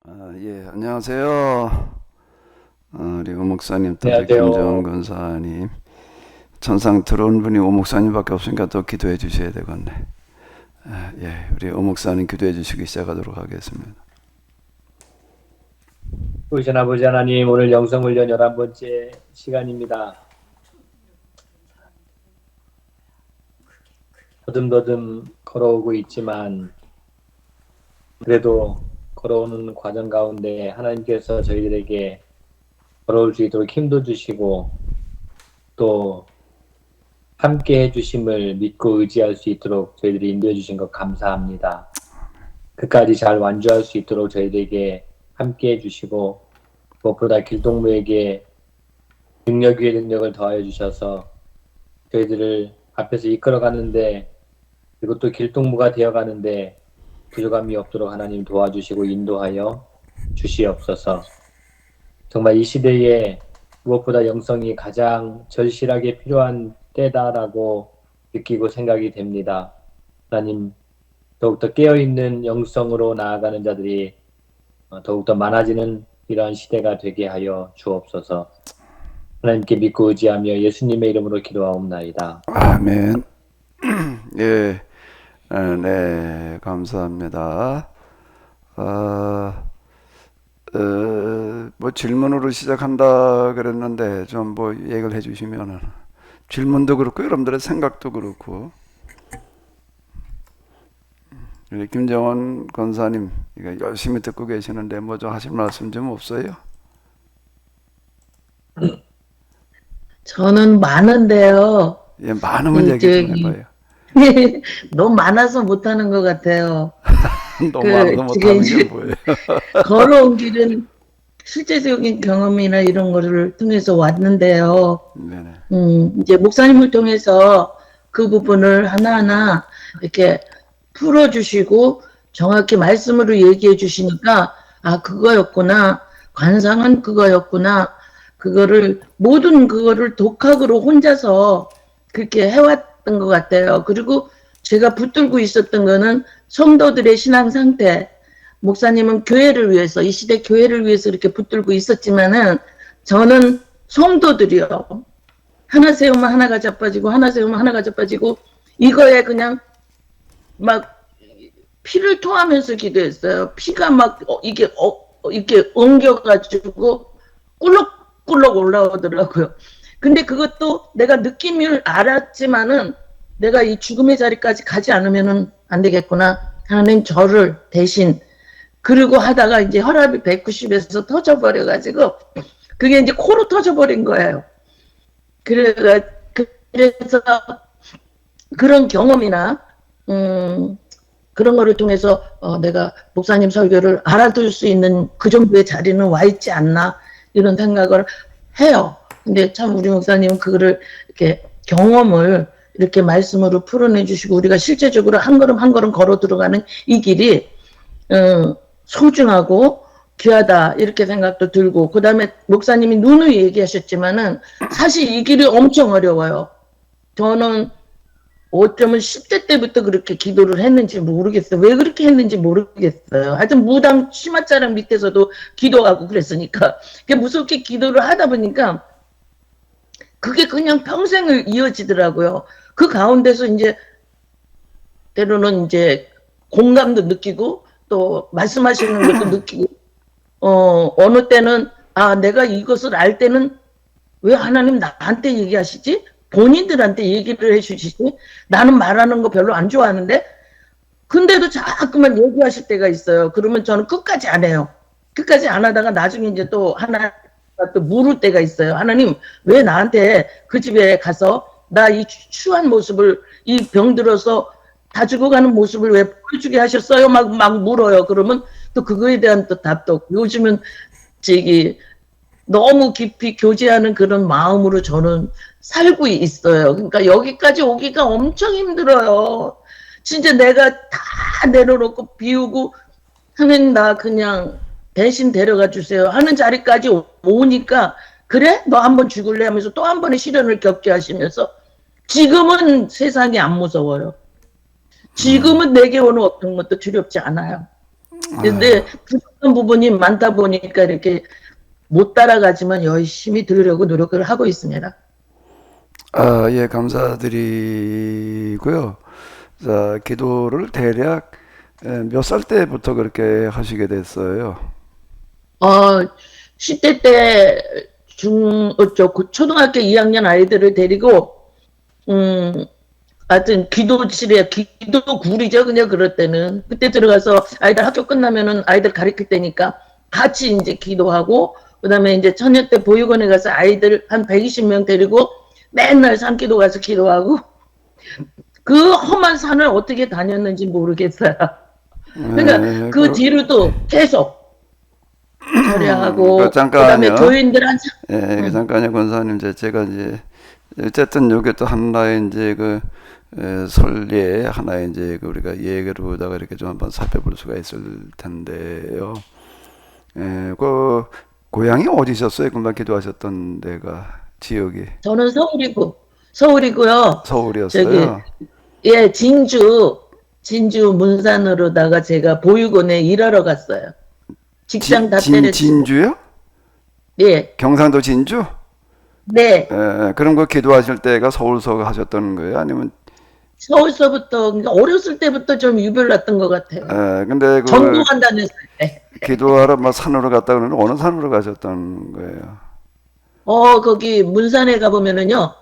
예, 안녕하세요. 우리 오 목사님, 또 김정은 안녕하세요. 권사님. 천상 들어온 분이 오 목사님밖에 없으니까 또 기도해 주셔야 되겠네. 예, 우리 오 목사님 기도해 주시기 시작하도록 하겠습니다. 보신 아버지 하나님, 오늘 영성훈련 11번째 시간입니다. 더듬더듬 걸어오고 있지만 그래도 걸어오는 과정 가운데 하나님께서 저희들에게 걸어올 수 있도록 힘도 주시고 또 함께 해주심을 믿고 의지할 수 있도록 저희들이 인도해 주신 것 감사합니다. 끝까지 잘 완주할 수 있도록 저희들에게 함께 해주시고 무엇보다 길동무에게 능력 위에 능력을 더하여 주셔서 저희들을 앞에서 이끌어가는데 그리고 또 길동무가 되어가는데 부족함이 없도록 하나님 도와주시고 인도하여 주시옵소서. 정말 이 시대에 무엇보다 영성이 가장 절실하게 필요한 때다라고 느끼고 생각이 됩니다. 하나님, 더욱더 깨어있는 영성으로 나아가는 자들이 더욱더 많아지는 이러한 시대가 되게 하여 주옵소서. 하나님께 믿고 의지하며 예수님의 이름으로 기도하옵나이다. 아멘. 예, 네, 감사합니다. 뭐 질문으로 시작한다 그랬는데 좀 뭐 얘기를 해주시면은 질문도 그렇고 여러분들의 생각도 그렇고. 우리 김정은 권사님 이거 열심히 듣고 계시는데 뭐 좀 하실 말씀 좀 없어요? 저는 많은데요. 예, 많으면 얘기 좀 저기, 해봐요. 너무 많아서 못하는 것 같아요. 너무 많아서 지금 못하는 게 이제 뭐예요? 걸어온 길은 실제적인 경험이나 이런 거를 통해서 왔는데요. 네네. 이제 목사님을 통해서 그 부분을 하나하나 이렇게 풀어주시고 정확히 말씀으로 얘기해 주시니까, 아, 그거였구나. 관상은 그거였구나. 그거를, 모든 그거를 독학으로 혼자서 그렇게 해왔던 것 같아요. 그리고 제가 붙들고 있었던 거는 성도들의 신앙 상태. 목사님은 교회를 위해서, 이 시대 교회를 위해서 이렇게 붙들고 있었지만은 저는 성도들이요. 하나 세우면 하나가 자빠지고, 하나 세우면 하나가 자빠지고, 이거에 그냥 막 피를 토하면서 기도했어요. 피가 막 이게 엉겨가지고 꿀럭꿀럭 올라오더라고요. 근데 그것도 내가 느낌을 알았지만은 내가 이 죽음의 자리까지 가지 않으면은 안 되겠구나. 하나님 저를 대신 그리고 하다가 이제 혈압이 190에서 터져버려가지고 그게 이제 코로 터져버린 거예요. 그래서 그런 경험이나 그런 거를 통해서 내가 목사님 설교를 알아둘 수 있는 그 정도의 자리는 와 있지 않나 이런 생각을 해요. 근데 참 우리 목사님은 그거를 이렇게 경험을 이렇게 말씀으로 풀어내 주시고 우리가 실제적으로 한 걸음 한 걸음 걸어 들어가는 이 길이 소중하고 귀하다 이렇게 생각도 들고 그 다음에 목사님이 누누이 얘기하셨지만은 사실 이 길이 엄청 어려워요. 저는 어쩌면 10대 때부터 그렇게 기도를 했는지 모르겠어요. 왜 그렇게 했는지 모르겠어요. 하여튼 무당 치맛자락 밑에서도 기도하고 그랬으니까. 무섭게 기도를 하다 보니까 그게 그냥 평생을 이어지더라고요. 그 가운데서 이제 때로는 이제 공감도 느끼고 또 말씀하시는 것도 느끼고 어느 때는 아 내가 이것을 알 때는 왜 하나님 나한테 얘기하시지? 본인들한테 얘기를 해주시지? 나는 말하는 거 별로 안 좋아하는데? 근데도 자꾸만 얘기하실 때가 있어요. 그러면 저는 끝까지 안 해요. 끝까지 안 하다가 나중에 이제 또 하나 또 물을 때가 있어요. 하나님 왜 나한테 그 집에 가서 나 이 추한 모습을 이 병들어서 다 죽어가는 모습을 왜 보여주게 하셨어요? 막 물어요. 그러면 또 그거에 대한 또 답도 없고 요즘은 저기 너무 깊이 교제하는 그런 마음으로 저는 살고 있어요. 그러니까 여기까지 오기가 엄청 힘들어요. 진짜 내가 다 내려놓고 비우고 하나님 나 그냥 대신 데려가 주세요 하는 자리까지 오니까 그래? 너 한번 죽을래? 하면서 또 한 번의 시련을 겪게 하시면서 지금은 세상이 안 무서워요. 지금은 내게 오는 어떤 것도 두렵지 않아요. 근데 그런 부분이 많다 보니까 이렇게 못 따라가지만 열심히 들으려고 노력을 하고 있습니다. 예, 감사드리고요. 자, 기도를 대략 몇 살 때부터 그렇게 하시게 됐어요? 어, 10대 때 초등학교 2학년 아이들을 데리고, 하여튼 기도굴이죠. 그냥 그럴 때는. 그때 들어가서 아이들 학교 끝나면은 아이들 가르칠 때니까 같이 이제 기도하고, 그 다음에 이제 처녀 때 보육원에 가서 아이들 한 120명 데리고 맨날 산기도 가서 기도하고, 그 험한 산을 어떻게 다녔는지 모르겠어요. 그러니까 그 뒤로도 계속 절야하고, 그 다음에 잠깐요. 교인들 잠깐요, 권사님. 제가 이제 어쨌든 여기 또 하나의 이제 설례 하나의 이제 우리가 예로다가 이렇게 좀 한번 살펴볼 수가 있을 텐데요. 그 고향이 어디셨어요? 금방 기도하셨던 데가 지역이 저는 서울이고요. 서울이었어요. 예, 진주 문산으로다가 제가 보육원에 일하러 갔어요. 직장 다 때려치고. 진주요? 예, 경상도 진주? 네. 그럼 그 기도하실 때가 서울서 하셨던 거예요? 아니면 서울서부터, 그러니까 어렸을 때부터 좀 유별났던 것 같아요. 근데 그 전도한 다녔을 때. 기도하러 뭐 산으로 갔다 그러는 어느 산으로 가셨던 거예요? 거기 문산에 가보면은요,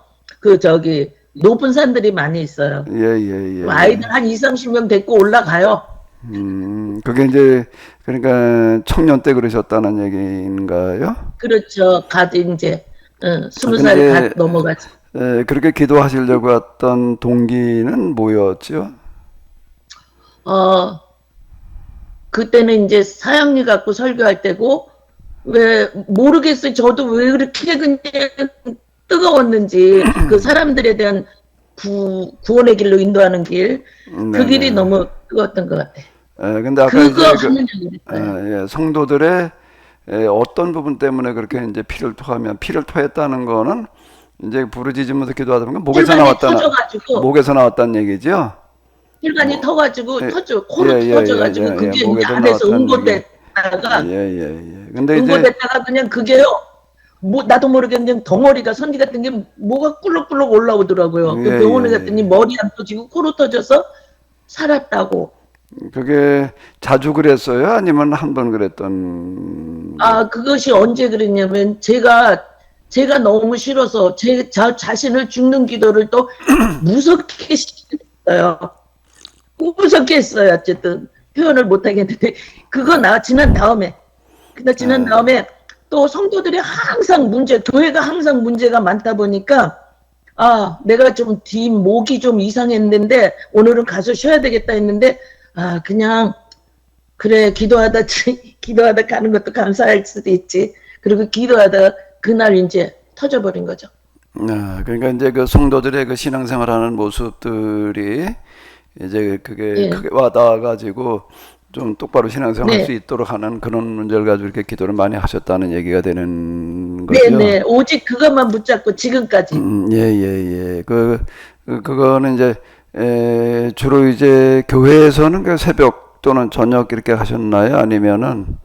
높은 산들이 많이 있어요. 예. 아이들 한 20, 30명 데리고 올라가요. 그게 이제 그러니까 청년 때 그러셨다는 얘기인가요? 그렇죠. 이제, 20살 근데 갓 넘어가죠. 그렇게 기도하시려고 했던 동기는 뭐였죠? 그때는 이제 사형리 갖고 설교할 때고, 왜, 모르겠어요. 저도 왜 그렇게 그냥 뜨거웠는지, 그 사람들에 대한 구원의 길로 인도하는 길, 그 길이 너무 뜨거웠던 것 같아요. 근데 아까 그거 이제 하느냐고 그랬어요. 성도들의 어떤 부분 때문에 그렇게 이제 피를 토했다는 거는 이제 부르짖으면서 기도하다 보니까 목에서 나왔다는 얘기죠. 혈관이 터가지고 코로 예, 터져가지고 그게 목에도 이제 안에서 나왔다는 응고됐다가 근데 이제 응고됐다가 그냥 그게요. 나도 모르게 그냥 덩어리가 선지 같은 게 뭐가 꿀럭꿀럭 올라오더라고요. 그 병원에 갔더니 머리 안 터지고 코로 터져서 살았다고. 그게 자주 그랬어요? 아니면 한 번 그랬던? 그것이 언제 그랬냐면 제가 너무 싫어서 제 자신을 죽는 기도를 또 무섭게 했어요. 무섭게 했어요. 어쨌든 표현을 못 하겠는데 그거 지난 다음에 또 성도들이 항상 교회가 항상 문제가 많다 보니까 내가 좀 목이 좀 이상했는데 오늘은 가서 쉬어야 되겠다 했는데 그냥 그래 기도하다 가는 것도 감사할 수도 있지. 그리고 기도하다 그날 이제 터져버린 거죠. 그러니까 이제 그 성도들의 그 신앙생활하는 모습들이 이제 그게 크게 와닿아가지고 좀 똑바로 신앙생활할 수 있도록 하는 그런 문제를 가지고 이렇게 기도를 많이 하셨다는 얘기가 되는 거죠. 네, 오직 그것만 붙잡고 지금까지. 예. 그거는 이제 주로 이제 교회에서는 그 새벽 또는 저녁 이렇게 하셨나요? 아니면은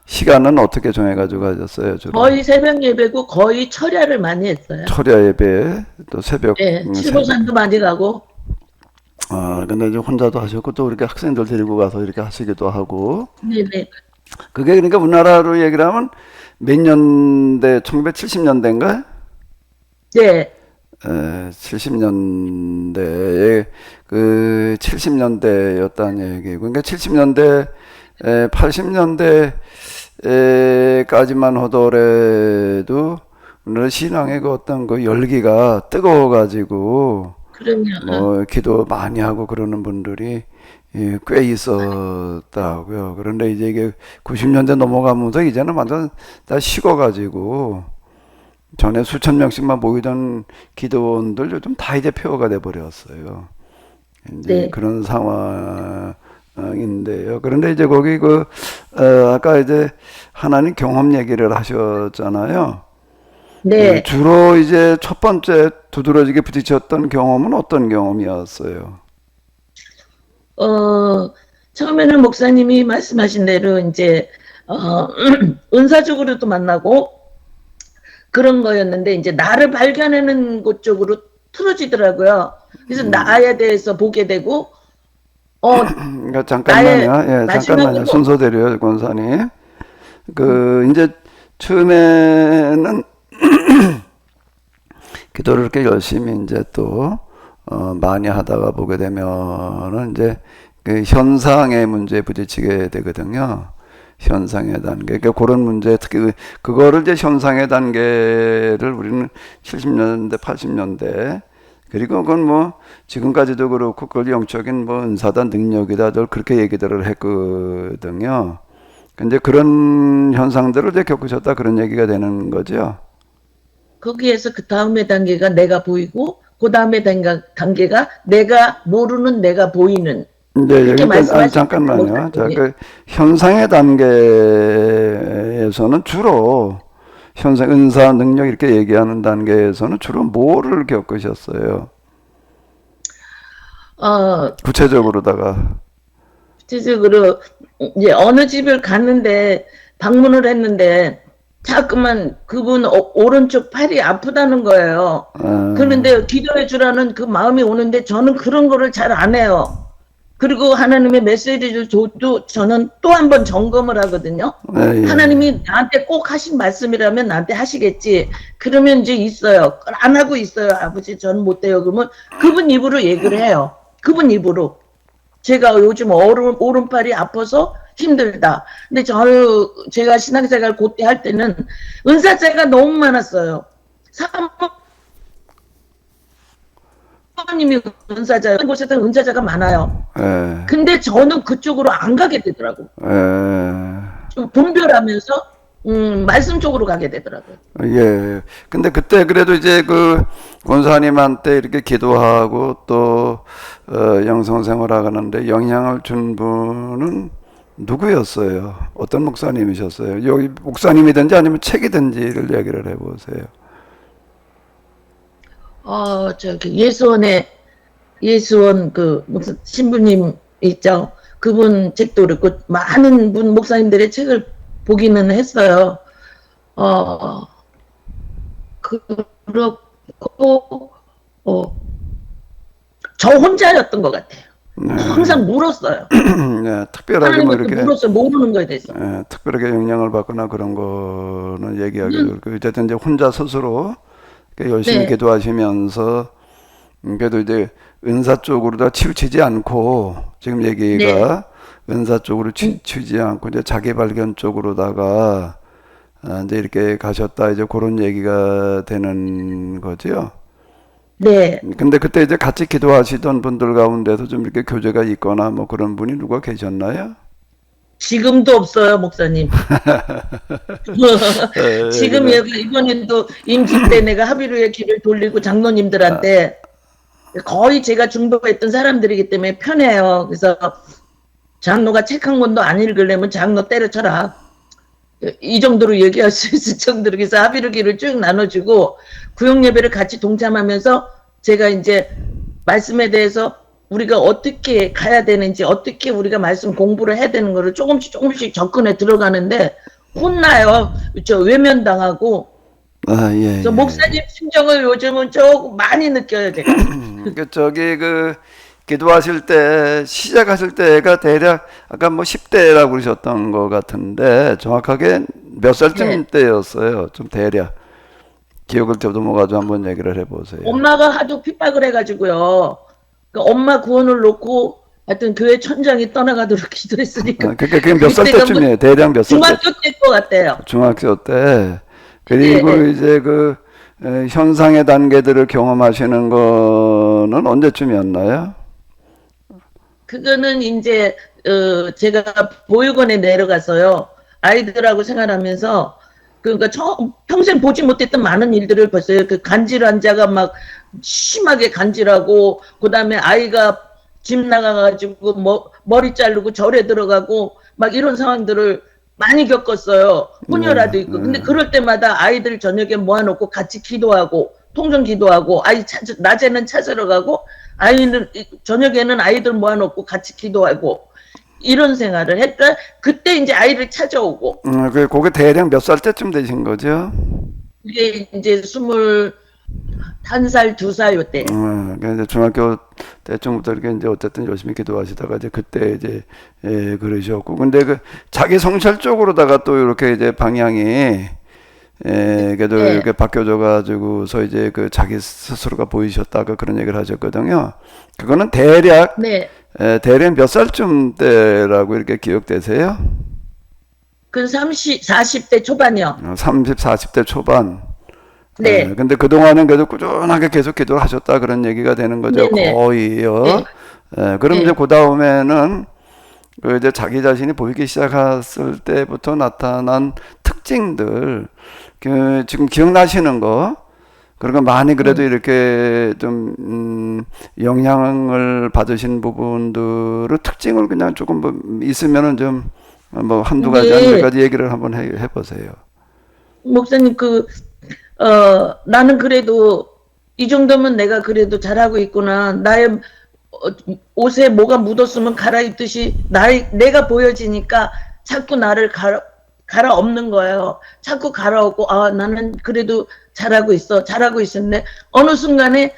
시간은 어떻게 정해가지고 하셨어요? 주로? 거의 새벽 예배고 거의 철야를 많이 했어요. 철야 예배 또 새벽. 칠보산도 많이 가고. 근데 이제 혼자도 하셨고 또 이렇게 학생들 데리고 가서 이렇게 하시기도 하고. 네네. 그게 그러니까 우리나라로 얘기를 하면 몇 년대, 1970년대인가? 네. 70년대에 그 70년대였다는 얘기고, 그러니까 70년대, 80년대까지만 하더라도 우리나라 신앙의 그 어떤 그 열기가 뜨거워가지고. 그럼요. 기도 많이 하고 그러는 분들이 꽤 있었다고요. 그런데 이제 이게 90년대 넘어가면서 이제는 완전 다 식어가지고 전에 수천 명씩만 모이던 기도원들 요즘 다 이제 폐허가 돼 버렸어요. 이제 그런 상황인데요. 그런데 이제 거기 아까 이제 하나님 경험 얘기를 하셨잖아요. 네. 주로 이제 첫 번째 두드러지게 부딪혔던 경험은 어떤 경험이었어요? 처음에는 목사님이 말씀하신 대로 이제 어, 은사적으로도 만나고 그런 거였는데 이제 나를 발견하는 곳 쪽으로 틀어지더라고요. 그래서 나에 대해서 보게 되고 그러니까 나의 잠깐만요. 예, 잠깐만요. 마지막으로 순서대로요, 권사님. 이제 처음에는 기도를 이렇게 열심히 이제 또, 많이 하다가 보게 되면은 이제 그 현상의 문제에 부딪히게 되거든요. 현상의 단계. 그러니까 그런 문제, 특히 그거를 이제 현상의 단계를 우리는 70년대, 80년대, 그리고 그건 뭐 지금까지도 그렇고 그걸 영적인 뭐 은사다 능력이다 늘 그렇게 얘기들을 했거든요. 근데 그런 현상들을 이제 겪으셨다 그런 얘기가 되는 거죠. 거기에서 그 다음에 단계가 내가 보이고 그 다음에 단계가 내가 모르는 내가 보이는 이제 그렇게 여기 아니 말씀하셨잖아요. 잠깐만요. 자, 목사님이. 그 현상의 단계에서는 주로 현상 은사 능력 이렇게 얘기하는 단계에서는 주로 뭐를 겪으셨어요? 구체적으로다가. 구체적으로 이제 어느 집을 갔는데 방문을 했는데 자꾸만 그분 오른쪽 팔이 아프다는 거예요. 그런데 기도해 주라는 그 마음이 오는데 저는 그런 거를 잘 안 해요. 그리고 하나님의 메시지를 줘도 저는 또 한 번 점검을 하거든요. 예. 하나님이 나한테 꼭 하신 말씀이라면 나한테 하시겠지. 그러면 이제 있어요. 안 하고 있어요. 아버지 저는 못 돼요. 그러면 그분 입으로 얘기를 해요. 그분 입으로. 제가 요즘 오른팔이 아파서 힘들다. 근데 제가 신앙생활 그때 할 때는 은사자가 너무 많았어요. 사모님이 은사자, 곳에서 은사자가 많아요. 예. 근데 저는 그쪽으로 안 가게 되더라고요. 예. 좀 분별하면서 말씀 쪽으로 가게 되더라고요. 예. 근데 그때 그래도 이제 그 권사님한테 이렇게 기도하고 또 영성 생활하는데 영향을 준 분은 누구였어요? 어떤 목사님이셨어요? 여기 목사님이든지 아니면 책이든지를 얘기를 해보세요. 저기 예수원 그 무슨 신부님 있죠. 그분 책도 그렇고 많은 분 목사님들의 책을 보기는 했어요. 그렇고 저 혼자였던 것 같아요. 항상 물었어요. 네, 특별하게 뭐 이렇게 물었어요. 모르는 거에 대해서. 특별하게 영향을 받거나 그런 거는 얘기하기 그렇고 어쨌든 이제 혼자 스스로 열심히 기도하시면서 그래도 이제 은사 쪽으로 다 치우치지 않고 지금 얘기가 은사 쪽으로 치우치지 않고 이제 자기 발견 쪽으로다가 이제 이렇게 가셨다 이제 그런 얘기가 되는 거죠. 네. 근데 그때 이제 같이 기도하시던 분들 가운데서 좀 이렇게 교제가 있거나 뭐 그런 분이 누가 계셨나요? 지금도 없어요, 목사님. 지금 이번에도 임기 때 내가 합의루의 길을 돌리고 장로님들한테 거의 제가 중보했던 사람들이기 때문에 편해요. 그래서 장로가 책 한 권도 안 읽으려면 장로 때려쳐라. 이 정도로 얘기할 수 있을 정도로 그래서 합의루 길을 쭉 나눠주고 구역예배를 같이 동참하면서 제가 이제 말씀에 대해서 우리가 어떻게 가야 되는지 어떻게 우리가 말씀 공부를 해야 되는 거를 조금씩 접근해 들어가는데 혼나요. 저 외면당하고. 그래서 목사님 심정을 요즘은 조금 많이 느껴요 제가. 저기 기도하실 때 시작하실 때가 대략 아까 뭐 10대라고 그러셨던 것 같은데 정확하게 몇 살쯤 때였어요? 좀 대략 기억을 더듬어가지고 한번 얘기를 해보세요. 엄마가 하도 핍박을 해가지고요. 그러니까 엄마 구원을 놓고 하여튼 교회 천장이 떠나가도록 기도했으니까. 그게 몇 살 때쯤이에요? 대략 몇 살 때? 중학교 때일 것 같아요. 중학교 때. 그리고 이제 현상의 단계들을 경험하시는 거는 언제쯤이었나요? 그거는 이제 제가 보육원에 내려가서요. 아이들하고 생활하면서 그러니까 평생 보지 못했던 많은 일들을 봤어요. 그 간질 환자가 막 심하게 간질하고 그다음에 아이가 집 나가가지고 머리 자르고 절에 들어가고 막 이런 상황들을 많이 겪었어요. 혼혈아도 있고. 근데 그럴 때마다 아이들 저녁에 모아놓고 같이 기도하고 통성 기도하고 낮에는 찾으러 가고 저녁에는 아이들 모아놓고 같이 기도하고 이런 생활을 했다. 그때 이제 아이를 찾아오고 그게 대략 몇 살 때쯤 되신 거죠? 이게 이제 21살, 2살 요때. 그러니까 이제 중학교 때쯤부터 이렇게 이제 어쨌든 열심히 기도하시다가 이제 그때 이제 그러셨고, 근데 그 자기 성찰 쪽으로다가 또 이렇게 이제 방향이 그래도 네. 이렇게 바뀌어져 가지고서 이제 그 자기 스스로가 보이셨다가 그런 얘기를 하셨거든요. 그거는 대략 네. 대략 몇 살쯤 때라고 이렇게 기억되세요? 그 40대 초반이요. 30, 40대 초반. 네. 근데 그동안은 그래도 꾸준하게 계속 기도를 하셨다 그런 얘기가 되는 거죠. 네네. 거의요. 네. 그럼 네. 이제 그 다음에는 그 이제 자기 자신이 보이기 시작했을 때부터 나타난 특징들, 그 지금 기억나시는 거, 그리고 많이 그래도 이렇게 좀 영향을 받으신 부분들의 특징을 그냥 조금 뭐 있으면은 좀 뭐 한두 가지, 네. 한 몇 가지 얘기를 한번 해보세요. 목사님, 나는 그래도 이 정도면 내가 그래도 잘하고 있구나. 나의 옷에 뭐가 묻었으면 갈아입듯이 내가 보여지니까 자꾸 나를 갈아엎는 거예요. 자꾸 갈아엎고, 아, 나는 그래도 잘하고 있어. 잘하고 있었는데, 어느 순간에,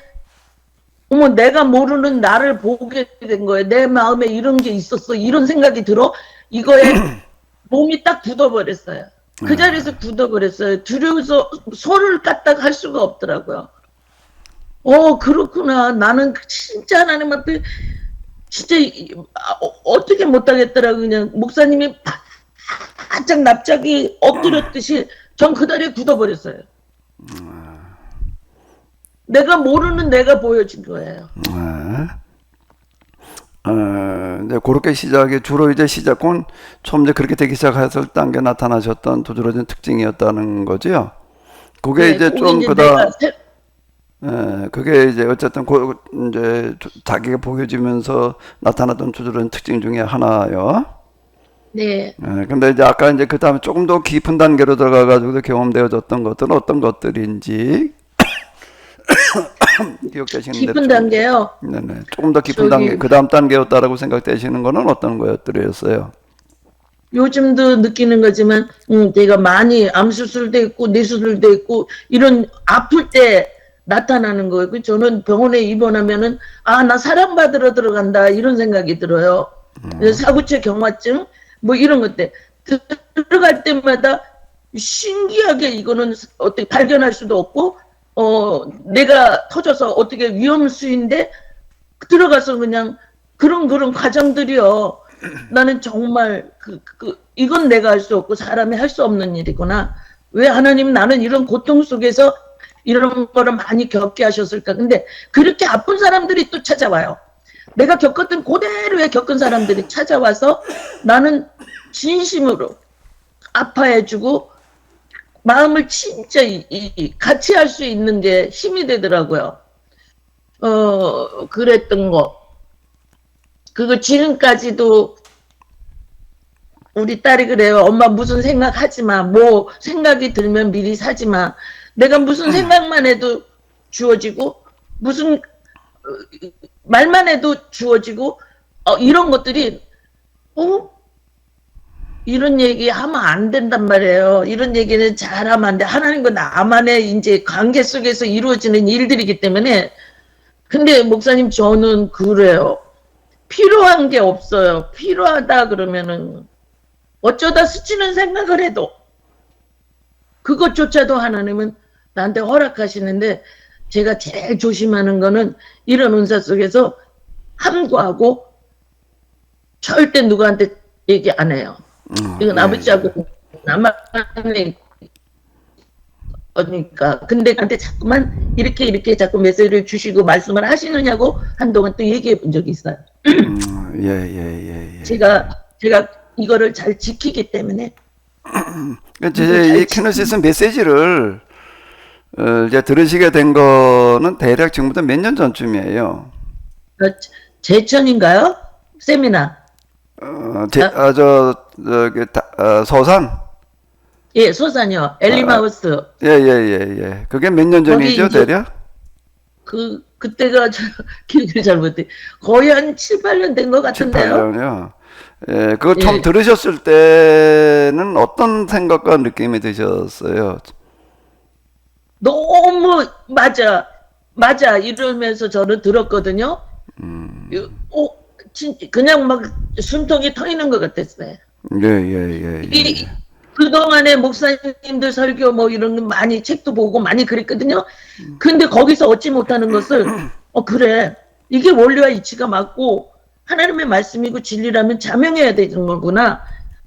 어머, 내가 모르는 나를 보게 된 거예요. 내 마음에 이런 게 있었어. 이런 생각이 들어. 이거에 몸이 딱 굳어버렸어요. 그 자리에서 굳어버렸어요. 두려워서 손을 까딱 할 수가 없더라고요. 그렇구나. 나는 진짜 하나님 앞에 진짜 어떻게 못하겠더라고요. 그냥 목사님이 바짝 납작이 엎드렸듯이 전 그 다리에 굳어버렸어요. 내가 모르는 내가 보여진 거예요. 이제 그렇게 주로 이제 시작은 처음 이제 그렇게 되기 시작했을 단계 나타나셨던 두드러진 특징이었다는 거죠. 그게 네, 이제 그게 좀 이제 그다, 그게 이제 어쨌든 이제 자기가 보여지면서 나타났던 두드러진 특징 중에 하나요. 네. 근데 이제 아까 이제 그 다음에 조금 더 깊은 단계로 들어가가지고 경험되어졌던 것들은 어떤 것들인지 기억되시는 대로 깊은 단계요. 네네. 조금 더 깊은 저기- 단계, 그 다음 단계였다라고 생각되시는 거는 어떤 것들이었어요? 요즘도 느끼는 거지만, 내가 많이 암 수술도 있고, 뇌 수술도 있고, 이런 아플 때 나타나는 거예요. 저는 병원에 입원하면은, 아, 나 사랑받으러 들어간다, 이런 생각이 들어요. 사구체 경화증, 뭐 이런 것들. 들어갈 때마다 신기하게 이거는 어떻게 발견할 수도 없고, 내가 터져서 어떻게 위험수인데, 들어가서 그냥 그런 과정들이요. 나는 정말 이건 내가 할 수 없고 사람이 할 수 없는 일이구나. 왜 하나님 나는 이런 고통 속에서 이런 거를 많이 겪게 하셨을까? 근데 그렇게 아픈 사람들이 또 찾아와요. 내가 겪었던 그대로의 겪은 사람들이 찾아와서 나는 진심으로 아파해주고 마음을 진짜 같이 할 수 있는 게 힘이 되더라고요. 그랬던 거. 그거 지금까지도 우리 딸이 그래요. 엄마 무슨 생각하지 마. 뭐 생각이 들면 미리 사지 마. 내가 무슨 생각만 해도 주어지고 무슨 말만 해도 주어지고 이런 것들이 이런 얘기 하면 안 된단 말이에요. 이런 얘기는 잘하면 안 돼. 하나님과 나만의 이제 관계 속에서 이루어지는 일들이기 때문에. 근데 목사님 저는 그래요. 필요한 게 없어요. 필요하다 그러면은 어쩌다 스치는 생각을 해도 그것조차도 하나님은 나한테 허락하시는데 제가 제일 조심하는 거는 이런 은사 속에서 함구하고 절대 누구한테 얘기 안 해요. 이건 아버지하고 나만 거니까. 근데 나한테 자꾸만 이렇게 자꾸 메시지를 주시고 말씀을 하시느냐고 한동안 또 얘기해 본 적이 있어요. 예. 제가 이거를 잘 지키기 때문에. 이제 이 키노시스 메시지를 이제 들으시게 된 거는 대략 지금부터 몇 년 전쯤이에요. 제천인가요? 세미나. 서산? 예, 소산이요. 엘리마우스. 예. 그게 몇 년 전이죠, 이제 대략? 그때가 저 기억을 잘 못해. 거의 한 7, 8년 된 것 같은데요. 7, 8년이요. 그거 처음 예. 들으셨을 때는 어떤 생각과 느낌이 드셨어요? 너무 맞아 이러면서 저를 들었거든요. 어, 그냥 막 숨통이 터이는 것 같았어요. 예, 예, 예, 예. 이 그동안에 목사님들 설교 뭐 이런 거 많이 책도 보고 많이 그랬거든요. 근데 거기서 얻지 못하는 것을 그래 이게 원리와 이치가 맞고 하나님의 말씀이고 진리라면 자명해야 되는 거구나.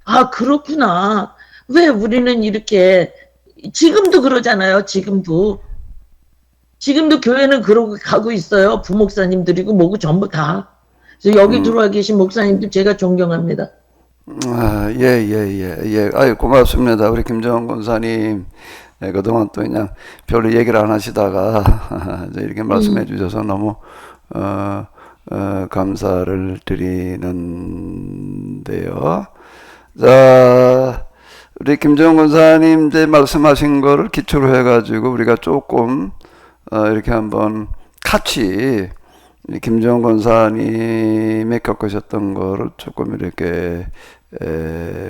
아 그렇구나. 왜 우리는 이렇게 지금도 그러잖아요. 지금도 교회는 그러고 가고 있어요. 부목사님들이고 뭐고 전부 다. 그래서 여기 들어와 계신 목사님들 제가 존경합니다. 아, 예, 예, 예, 예. 아유, 고맙습니다. 우리 김정은 권사님. 예, 그동안 또 그냥 별로 얘기를 안 하시다가 이제 이렇게 말씀해 주셔서 너무 감사를 드리는데요. 자, 우리 김정은 권사님 이제 말씀하신 거를 기초로 해가지고 우리가 조금 이렇게 한번 같이 이 김정은 권사님이 겪으셨던 거를 조금 이렇게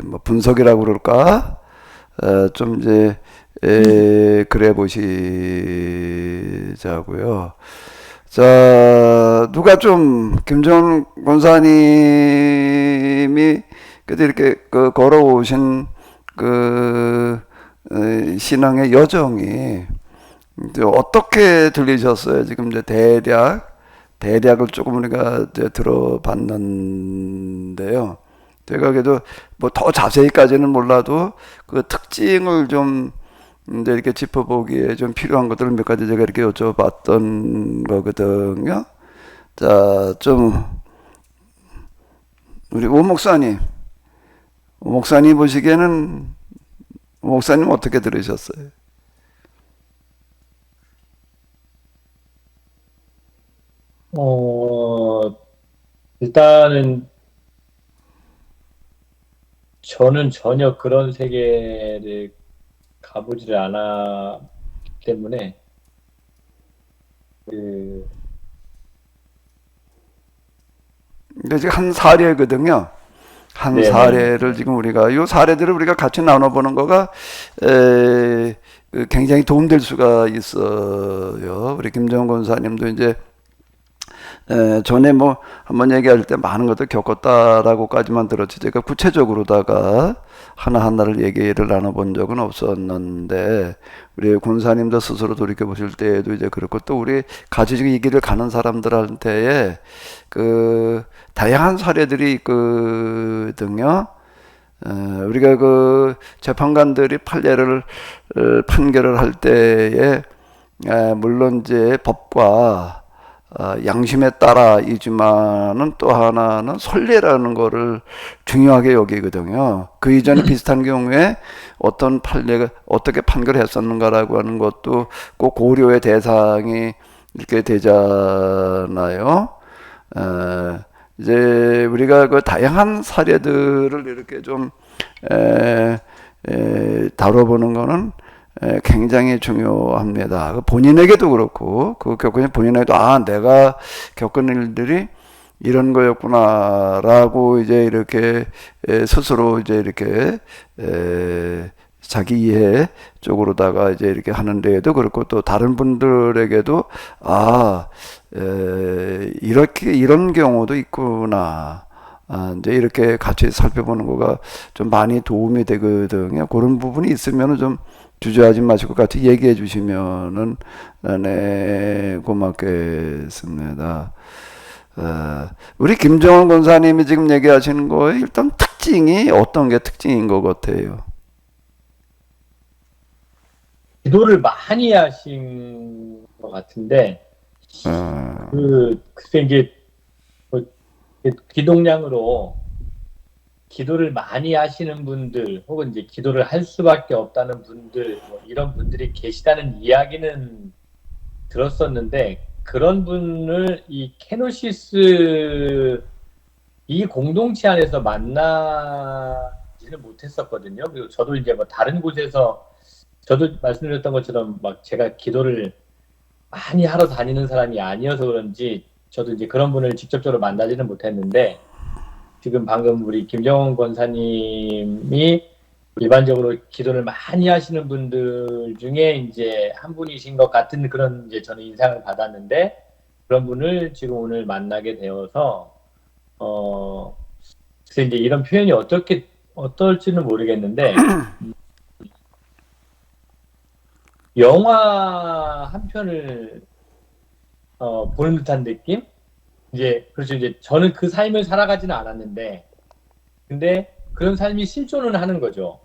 뭐 분석이라고 그럴까? 좀 이제 그래 보시자고요. 자, 누가 좀 김정은 권사님이 그때 이렇게 그 걸어오신 그 신앙의 여정이 이제 어떻게 들리셨어요? 지금 이제 대략을 조금 우리가 이제 들어봤는데요. 제가 그래도 뭐 더 자세히까지는 몰라도 그 특징을 좀 이제 이렇게 짚어보기에 좀 필요한 것들을 몇 가지 제가 이렇게 여쭤봤던 거거든요. 자, 좀 우리 오 목사님 보시기에는 오 목사님 어떻게 들으셨어요? 일단은 저는 전혀 그런 세계를 가보지를 않았기 때문에 그 근데 지금 한 사례거든요. 한 네네. 사례를 지금 우리가 이 사례들을 우리가 같이 나눠보는 거가 굉장히 도움될 수가 있어요. 우리 김정은 권사님도 이제 전에 뭐 한번 얘기할 때 많은 것들 겪었다라고까지만 들었지 제가 구체적으로다가 하나하나를 얘기를 나눠본 적은 없었는데 우리 권사님도 스스로 돌이켜 보실 때에도 이제 그렇고 또 우리 같이 이 길을 가는 사람들한테의 그 다양한 사례들이 있거든요. 우리가 그 재판관들이 판결을 할 때에 물론 이제 법과 양심에 따라이지만은 또 하나는 선례라는 거를 중요하게 여기거든요. 그 이전에 비슷한 경우에 어떤 판례가 어떻게 판결했었는가라고 하는 것도 꼭 고려의 대상이 이렇게 되잖아요. 이제 우리가 그 다양한 사례들을 이렇게 좀 다뤄보는 거는 굉장히 중요합니다. 본인에게도 그렇고, 그 겪은 본인에게도, 내가 겪은 일들이 이런 거였구나라고 이제 이렇게 스스로 이제 이렇게 자기 이해 쪽으로다가 이제 이렇게 하는 데에도 그렇고 또 다른 분들에게도 이렇게 이런 경우도 있구나. 이제 이렇게 같이 살펴보는 거가 좀 많이 도움이 되거든요. 그런 부분이 있으면은 좀 주저하지 마시고 같이 얘기해 주시면은 네, 고맙겠습니다. 우리 김정은 권사님이 지금 얘기하시는 거에 일단 특징이 어떤 게 특징인 것 같아요? 기도를 많이 하신 것 같은데 글쎄 이제 뭐 기동량으로 기도를 많이 하시는 분들 혹은 이제 기도를 할 수밖에 없다는 분들 뭐 이런 분들이 계시다는 이야기는 들었었는데 그런 분을 이 케노시스 이 공동체 안에서 만나지는 못했었거든요. 그리고 저도 이제 뭐 다른 곳에서 저도 말씀드렸던 것처럼 막 제가 기도를 많이 하러 다니는 사람이 아니어서 그런지 저도 이제 그런 분을 직접적으로 만나지는 못했는데 지금 방금 우리 김정원 권사님이 일반적으로 기도를 많이 하시는 분들 중에 이제 한 분이신 것 같은 그런 이제 저는 인상을 받았는데 그런 분을 지금 오늘 만나게 되어서 그래서 이제 이런 표현이 어떨지는 모르겠는데 영화 한 편을 보는 듯한 느낌? 이제 그렇죠. 이제 저는 그 삶을 살아가지는 않았는데 근데 그런 삶이 실존을 하는 거죠.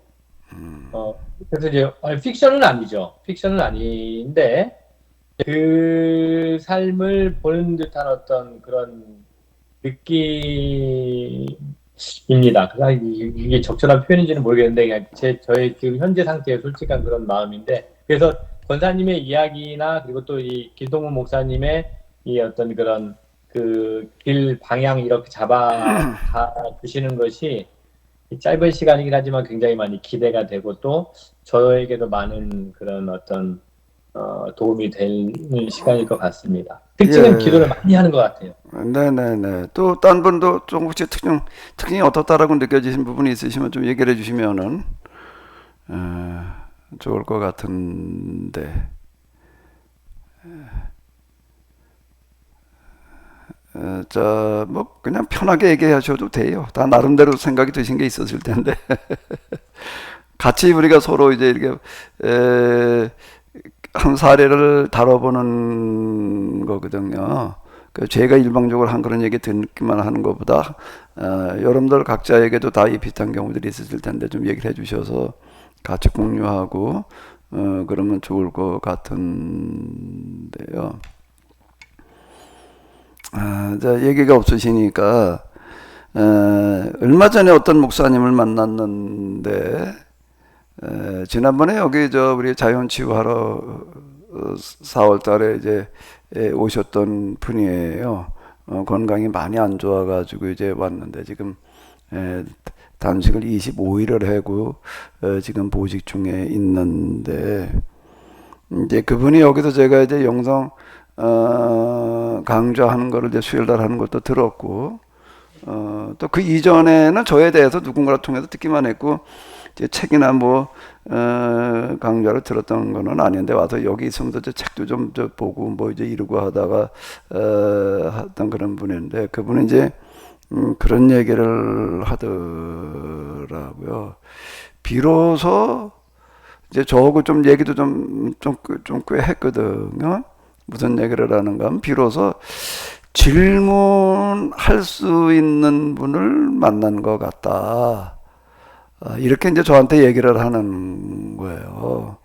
그래서 이제 픽션은 아니죠. 픽션은 아닌데 그 삶을 보는 듯한 어떤 그런 느낌입니다. 그래서 이게 적절한 표현인지는 모르겠는데 그냥 저의 지금 현재 상태의 솔직한 그런 마음인데 그래서 권사님의 이야기나 그리고 또 이 길동훈 목사님의 이 어떤 그런 그 길 방향 이렇게 잡아 주시는 것이 짧은 시간이긴 하지만 굉장히 많이 기대가 되고 또 저에게도 많은 그런 어떤 도움이 되는 시간일 것 같습니다. 특징은 예. 기도를 많이 하는 것 같아요. 네네네. 또 딴 분도 좀 혹시 특징이 어떻다라고 느껴지신 부분이 있으시면 좀 얘기를 해주시면은 좋을 것 같은데. 자, 뭐 그냥 편하게 얘기하셔도 돼요. 다 나름대로 생각이 드신 게 있었을 텐데. 같이 우리가 서로 이제 이렇게 한 사례를 다뤄보는 거거든요. 제가 일방적으로 한 그런 얘기 듣기만 하는 것보다 여러분들 각자에게도 다 이 비슷한 경우들이 있었을 텐데 좀 얘기를 해주셔서 같이 공유하고 그러면 좋을 것 같은데요. 자, 얘기가 없으시니까 얼마 전에 어떤 목사님을 만났는데 지난번에 여기 우리 자연치유하러 4월 달에 이제 오셨던 분이에요. 건강이 많이 안 좋아가지고 이제 왔는데 지금 단식을 25일을 하고 지금 보직 중에 있는데 이제 그분이 여기서 제가 이제 영성 강좌하는 거를 이제 수요일날 하는 것도 들었고 또 그 이전에는 저에 대해서 누군가를 통해서 듣기만 했고 이제 책이나 뭐 강좌를 들었던 거는 아닌데 와서 여기 있으면서 책도 좀 보고 뭐 이제 이러고 하다가 했던 그런 분인데 그분은 이제 그런 얘기를 하더라고요. 비로소 이제 저하고 좀 얘기도 좀 꽤 했거든요. 무슨 얘기를 하는가 하면 비로소 질문할 수 있는 분을 만난 것 같다. 이렇게 이제 저한테 얘기를 하는 거예요.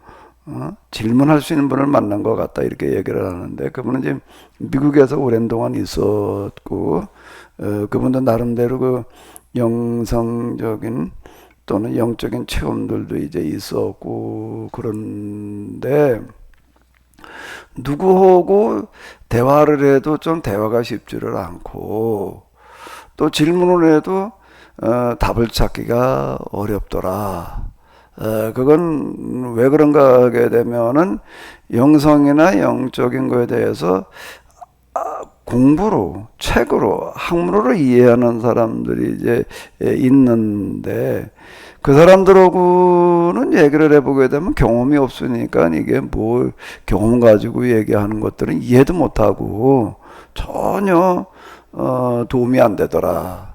질문할 수 있는 분을 만난 것 같다. 이렇게 얘기를 하는데 그분은 이제 미국에서 오랜 동안 있었고 그분도 나름대로 그 영성적인 또는 영적인 체험들도 이제 있었고 그런데 누구하고 대화를 해도 좀 대화가 쉽지를 않고 또 질문을 해도 답을 찾기가 어렵더라. 그건 왜 그런가 하게 되면은 영성이나 영적인 거에 대해서 공부로, 책으로, 학문으로 이해하는 사람들이 이제 있는데 그 사람들하고는 얘기를 해보게 되면 경험이 없으니까 이게 뭘 경험 가지고 얘기하는 것들은 이해도 못하고 전혀 도움이 안 되더라.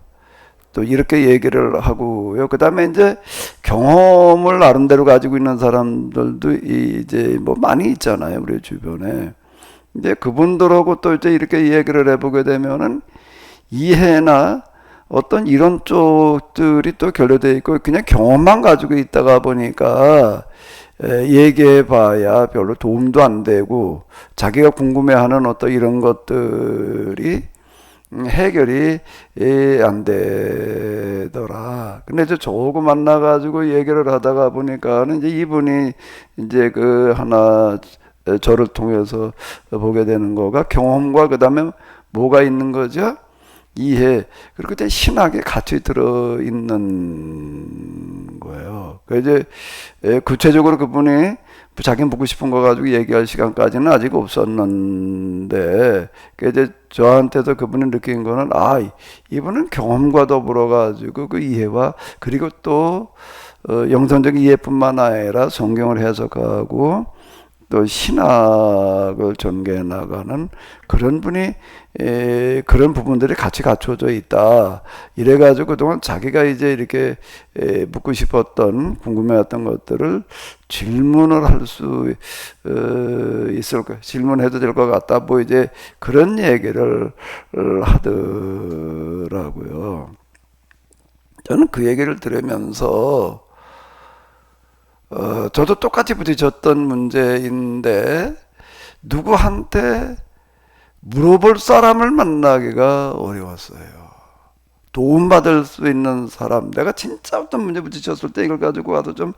또 이렇게 얘기를 하고요. 그 다음에 이제 경험을 나름대로 가지고 있는 사람들도 이제 뭐 많이 있잖아요. 우리 주변에. 이제 그분들하고 또 이제 이렇게 얘기를 해보게 되면은 이해나 어떤 이런 쪽들이 또 결여되어 있고 그냥 경험만 가지고 있다가 보니까 얘기해 봐야 별로 도움도 안 되고 자기가 궁금해하는 어떤 이런 것들이 해결이 안 되더라. 근데 이제 저하고 만나가지고 얘기를 하다가 보니까는 이제 이분이 이제 그 하나 저를 통해서 보게 되는 거가 경험과 그 다음에 뭐가 있는 거죠? 이해. 그리고 그때 신학에 같이 들어있는 거예요. 그 이제 구체적으로 그분이 자기 묻고 싶은 거 가지고 얘기할 시간까지는 아직 없었는데, 그 이제 저한테도 그분이 느낀 거는, 이분은 경험과 더불어 가지고 그 이해와, 그리고 또 영성적인 이해뿐만 아니라 성경을 해석하고 또 신학을 전개해 나가는 그런 분이, 그런 부분들이 같이 갖춰져 있다. 이래가지고 그동안 자기가 이제 이렇게 묻고 싶었던, 궁금해했던 것들을 질문을 할 수 있을 거, 질문해도 될 것 같다. 뭐 이제 그런 얘기를 하더라고요. 저는 그 얘기를 들으면서 저도 똑같이 부딪혔던 문제인데 누구한테 물어볼 사람을 만나기가 어려웠어요. 도움받을 수 있는 사람, 내가 진짜 어떤 문제 부딪혔을 때 이걸 가지고 와도 좀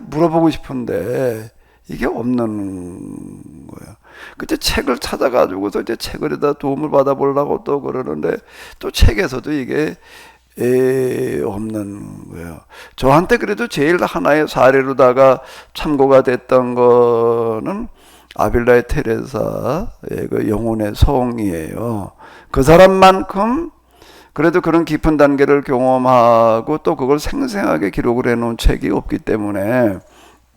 물어보고 싶은데 이게 없는 거예요. 그때 책을 찾아가지고서 이제 책을에다 도움을 받아보려고 또 그러는데 또 책에서도 이게 없는 거예요. 저한테 그래도 제일 하나의 사례로다가 참고가 됐던 거는 아빌라의 테레사의 그 영혼의 성이에요. 그 사람만큼 그래도 그런 깊은 단계를 경험하고 또 그걸 생생하게 기록을 해놓은 책이 없기 때문에,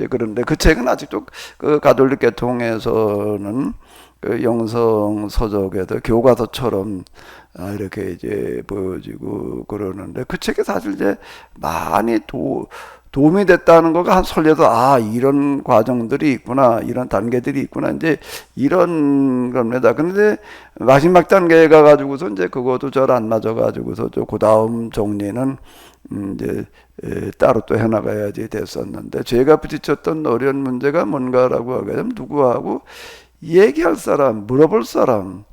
그런데 그 책은 아직도 그 가톨릭 계통에서는 그 영성 서적에도 교과서처럼 이렇게 이제 보여지고 그러는데, 그 책이 사실 이제 많이 도움이 됐다는 거가 한 설레도 이런 과정들이 있구나, 이런 단계들이 있구나, 이제 이런 겁니다. 근데 마지막 단계에 가가지고서 이제 그것도 잘 안 맞아가지고서 그 다음 정리는 이제 따로 또 해나가야지 됐었는데, 제가 부딪혔던 어려운 문제가 뭔가라고 하게 되면 누구하고 얘기할 사람, 물어볼 사람,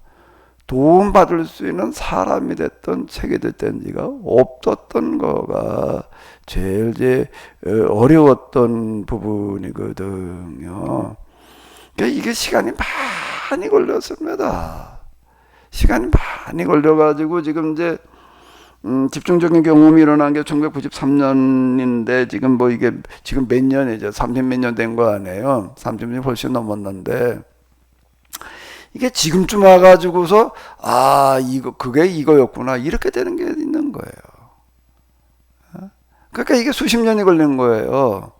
도움받을 수 있는 사람이 됐던 책이 됐던지가 없었던 거가 제일 이제 어려웠던 부분이거든요. 그러니까 이게 시간이 많이 걸렸습니다. 시간이 많이 걸려가지고 지금 이제 집중적인 경험이 일어난 게 1993년인데 지금 뭐 이게 지금 몇 년이죠? 30몇 년 된 거 아니에요? 30년이 훨씬 넘었는데, 이게 지금쯤 와가지고서 그게 이거였구나, 이렇게 되는 게 있는 거예요. 그러니까 이게 수십 년이 걸린 거예요.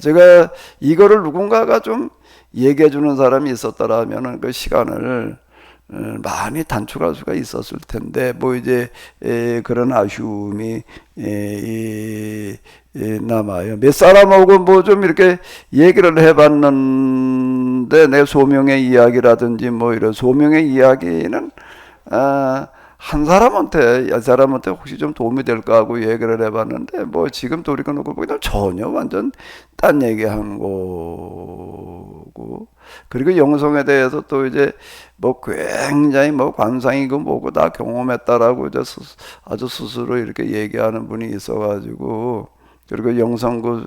제가 이거를 누군가가 좀 얘기해 주는 사람이 있었더라면은 그 시간을 많이 단축할 수가 있었을 텐데, 뭐 이제 그런 아쉬움이 남아요. 몇 사람하고 뭐 좀 이렇게 얘기를 해봤는데, 내 소명의 이야기라든지 뭐 이런 소명의 이야기는 한 사람한테 혹시 좀 도움이 될까 하고 얘기를 해봤는데, 뭐 지금 돌이켜놓고 보기에는 전혀 완전 딴 얘기한 거고, 그리고 영성에 대해서 또 이제 뭐 굉장히 뭐 관상이고 뭐고 다 경험했다라고 이제 아주 스스로 이렇게 얘기하는 분이 있어가지고, 그리고 영성구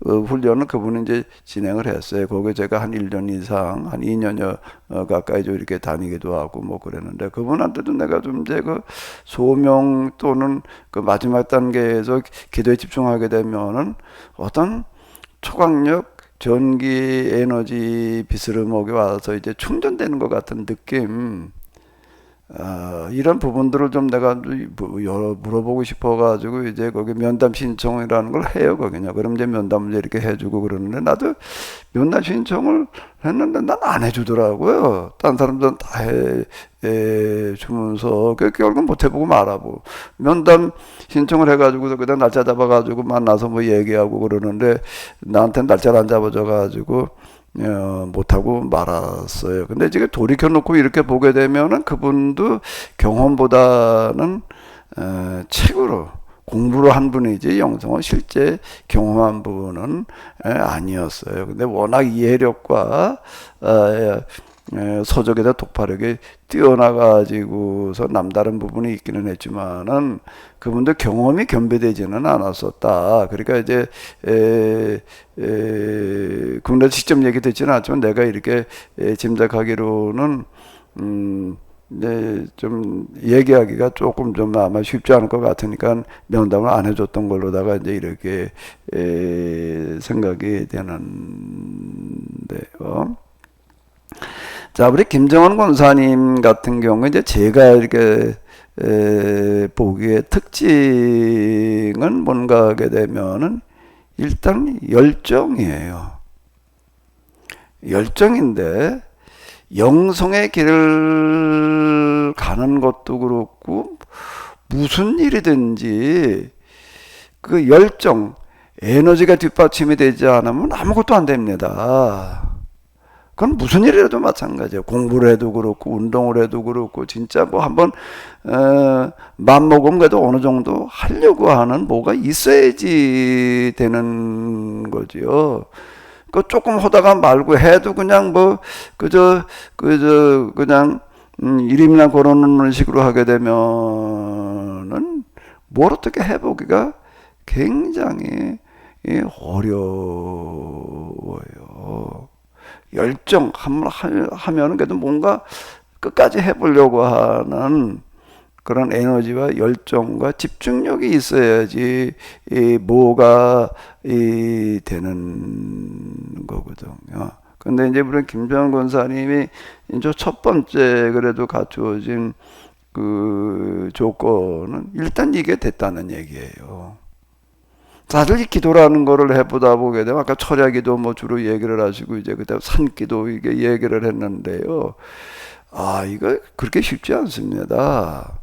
훈련은 그분이 이제 진행을 했어요. 거기 제가 한 1년 이상, 한 2년여 가까이 좀 이렇게 다니기도 하고 뭐 그랬는데, 그분한테도 내가 좀 이제 그 소명 또는 그 마지막 단계에서 기도에 집중하게 되면은 어떤 초강력 전기 에너지 비스름하게 와서 이제 충전되는 것 같은 느낌, 이런 부분들을 좀 내가 물어보고 싶어가지고 이제 거기 면담 신청이라는 걸 해요, 거기냐. 그럼 이제 면담을 이렇게 해주고 그러는데, 나도 면담 신청을 했는데 난 안 해주더라고요. 딴 사람들은 다 해주면서 결국 못 해보고 말아보고, 면담 신청을 해가지고서 그냥 날짜 잡아가지고 만나서 뭐 얘기하고 그러는데, 나한테는 날짜를 안 잡아줘가지고 못하고 말았어요. 근데 지금 돌이켜놓고 이렇게 보게 되면은 그분도 경험보다는 책으로 공부를 한 분이지 영성을 실제 경험한 분은 아니었어요. 근데 워낙 이해력과 서적에다 독파력이 뛰어나가지고서 남다른 부분이 있기는 했지만은 그분도 경험이 겸비되지는 않았었다. 그러니까 이제 군대 직접 얘기 듣지는 않지만 내가 이렇게 짐작하기로는 네, 좀 얘기하기가 조금 좀 아마 쉽지 않을 것 같으니까 명담을 안 해줬던 걸로다가 이제 이렇게 생각이 되는데요. 자, 우리 김정원 권사님 같은 경우 이제 제가 이렇게 보기에 특징은 뭔가 하게 되면은 일단 열정이에요. 열정인데 영성의 길을 가는 것도 그렇고 무슨 일이든지 그 열정, 에너지가 뒷받침이 되지 않으면 아무것도 안 됩니다. 그건 무슨 일이라도 마찬가지예요. 공부를 해도 그렇고 운동을 해도 그렇고 진짜 뭐 한번 맘먹으면 그래도 어느 정도 하려고 하는 뭐가 있어야지 되는 거지요. 그 조금 하다가 말고 해도 그냥 뭐 그냥 이름이나 걸어놓는 식으로 하게 되면은 뭘 어떻게 해보기가 굉장히 어려워요. 열정 하면은 그래도 뭔가 끝까지 해보려고 하는 그런 에너지와 열정과 집중력이 있어야지 뭐가 되는 거거든요. 근데 이제 우리 김정원 권사님이 이제 첫 번째 그래도 갖추어진 그 조건은 일단 이게 됐다는 얘기예요. 다들 이 기도라는 거를 해보다 보게 되면 아까 철야기도 뭐 주로 얘기를 하시고 이제 그때 산기도 이게 얘기를 했는데요. 아, 이거 그렇게 쉽지 않습니다.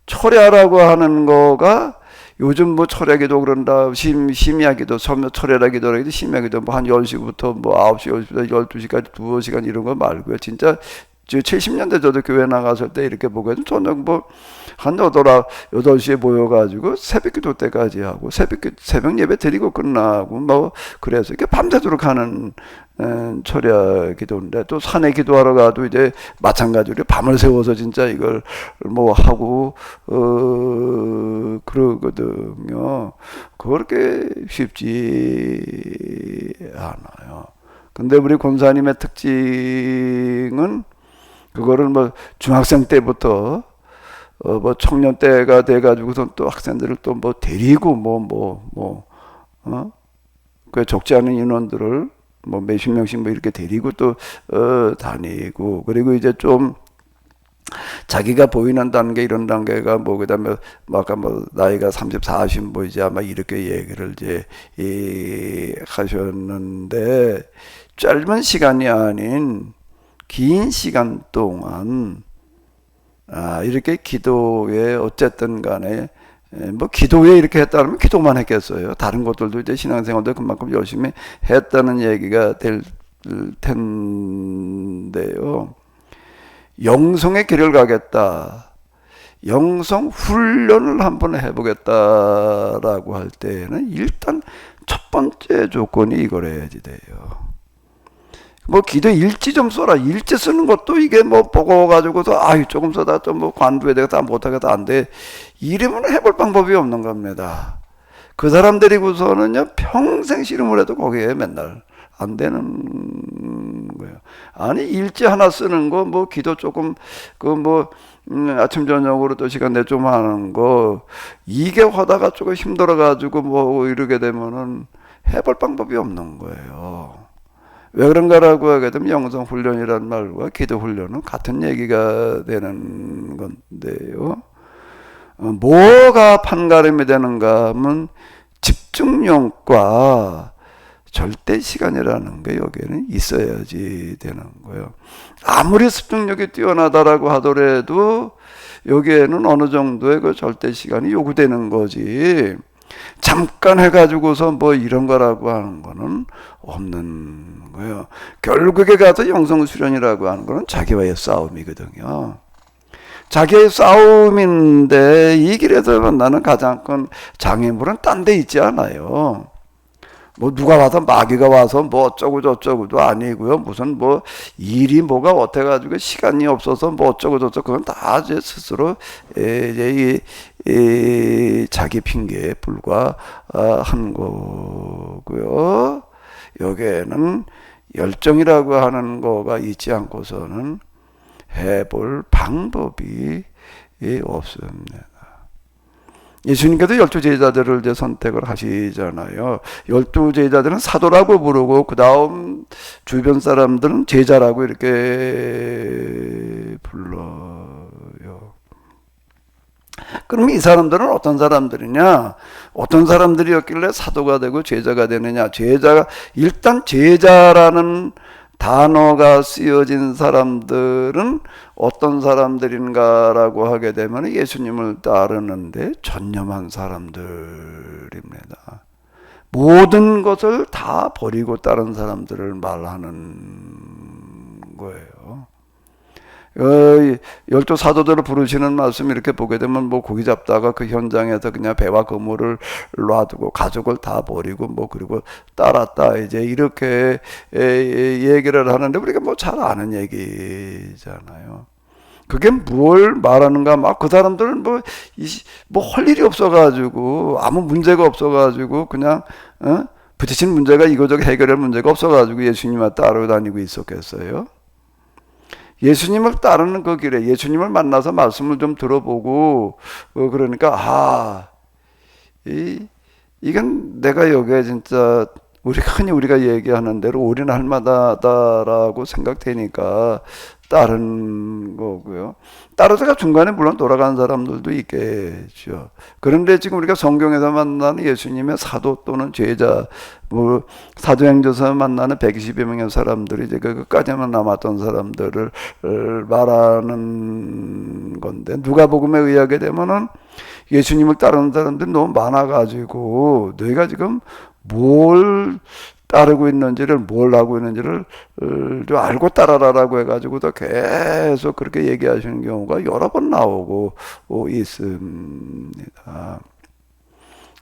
철야라고 하는 거가 요즘 뭐 철야기도 그런다, 심야기도, 철야기도, 심야기도 뭐 한 10시부터 뭐 9시, 10시부터 12시까지 2시간 이런 거 말고요. 진짜 70년대 저도 교회 나갔을 때 이렇게 보거든. 저녁 뭐, 한 8시에 모여가지고 새벽 기도 때까지 하고, 새벽 예배 드리고 끝나고, 뭐, 그래서 이렇게 밤새도록 하는, 철야 기도인데, 또 산에 기도하러 가도 이제 마찬가지로 밤을 새워서 진짜 이걸 뭐 하고, 그러거든요. 그렇게 쉽지 않아요. 근데 우리 권사님의 특징은 그거를 뭐 중학생 때부터 뭐 청년 때가 돼가지고선 또 학생들을 또 뭐 데리고 그 적지 않은 인원들을 뭐 몇십 명씩 뭐 이렇게 데리고 또 다니고 그리고 이제 좀 자기가 보이는 단계 이런 단계가 뭐 그다음에 뭐 아까 뭐 나이가 30, 40 뭐 이제 아마 이렇게 얘기를 이제 하셨는데 짧은 시간이 아닌 긴 시간 동안 이렇게 기도에 어쨌든 간에 뭐 기도에 이렇게 했다면 기도만 했겠어요. 다른 것들도 이제 신앙생활도 그만큼 열심히 했다는 얘기가 될 텐데요. 영성의 길을 가겠다. 영성 훈련을 한번 해보겠다라고 할 때는 일단 첫 번째 조건이 이걸 해야지 돼요. 뭐 기도 일지 좀 써라. 일지 쓰는 것도 이게 뭐 보고 가지고서 조금 써다 좀 뭐 관두해야 되겠다 못하겠다 안 돼. 이러면 해볼 방법이 없는 겁니다. 그 사람 데리고서는요 평생 씨름을 해도 거기에 맨날 안 되는 거예요. 아니 일지 하나 쓰는 거 뭐 기도 조금 아침 저녁으로 또 시간 내 좀 하는 거 이게 하다가 조금 힘들어 가지고 뭐 이러게 되면은 해볼 방법이 없는 거예요. 왜 그런가라고 하게 되면 영성 훈련이란 말과 기도 훈련은 같은 얘기가 되는 건데요. 뭐가 판가름이 되는가 하면 집중력과 절대 시간이라는 게 여기에는 있어야지 되는 거예요. 아무리 집중력이 뛰어나다라고 하더라도 여기에는 어느 정도의 그 절대 시간이 요구되는 거지. 잠깐 해가지고서 뭐 이런 거라고 하는 거는 없는 거예요. 결국에 가서 영성 수련이라고 하는 거는 자기와의 싸움이거든요. 자기의 싸움인데 이 길에서 만나는 가장 큰 장애물은 딴 데 있지 않아요. 뭐 누가 와서 마귀가 와서 뭐 어쩌고 저쩌고도 아니고요. 무슨 뭐 일이 뭐가 어때가지고 시간이 없어서 뭐 어쩌고 저쩌고 그건 다 제 스스로 이제 자기 핑계에 불과한 거고요. 여기에는 열정이라고 하는 거가 있지 않고서는 해볼 방법이 없습니다. 예수님께서 12제자들을 이제 선택을 하시잖아요. 12제자들은 사도라고 부르고 그 다음 주변 사람들은 제자라고 이렇게 불러요. 그럼 이 사람들은 어떤 사람들이냐? 어떤 사람들이었길래 사도가 되고 제자가 되느냐? 일단 제자라는 단어가 쓰여진 사람들은 어떤 사람들인가라고 하게 되면 예수님을 따르는데 전념한 사람들입니다. 모든 것을 다 버리고 따른 사람들을 말하는 거예요. 12 사도들을 부르시는 말씀 이렇게 보게 되면 뭐 고기 잡다가 그 현장에서 그냥 배와 그물을 놔두고 가족을 다 버리고 뭐 그리고 따랐다 이제 이렇게 얘기를 하는데 우리가 뭐 잘 아는 얘기잖아요. 그게 뭘 말하는가 막 그 사람들은 뭐 할 일이 없어가지고 아무 문제가 없어가지고 그냥 부딪힌 문제가 이거저거 해결할 문제가 없어가지고 예수님을 따르고 다니고 있었겠어요. 예수님을 따르는 그 길에 예수님을 만나서 말씀을 좀 들어보고 그러니까 이건 내가 여기에 진짜 흔히 우리가 얘기하는 대로 올인할 만하다라고 생각되니까 따른 거고요. 따라서가 중간에 물론 돌아간 사람들도 있겠죠. 그런데 지금 우리가 성경에서 만나는 예수님의 사도 또는 제자, 뭐 사도행전에서 만나는 120여 명의 사람들이 이제 그까지만 남았던 사람들을 말하는 건데 누가복음에 의하게 되면은 예수님을 따르는 사람들이 너무 많아가지고 너희가 지금 뭘 따르고 있는지를 뭘 하고 있는지를 좀 알고 따라라라고 해가지고도 계속 그렇게 얘기하시는 경우가 여러 번 나오고 있습니다.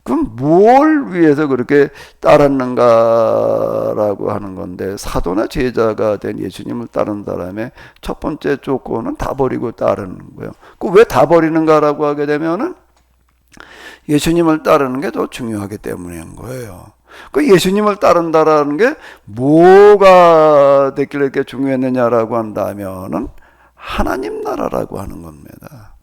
그럼 뭘 위해서 그렇게 따랐는가라고 하는 건데 사도나 제자가 된 예수님을 따른 사람의 첫 번째 조건은 다 버리고 따르는 거예요. 그 왜 다 버리는가라고 하게 되면은 예수님을 따르는 게 더 중요하기 때문인 거예요. 그 예수님을 따른다라는 게 뭐가 됐길래 이렇게 중요했느냐라고 한다면은 하나님 나라라고 하는 겁니다.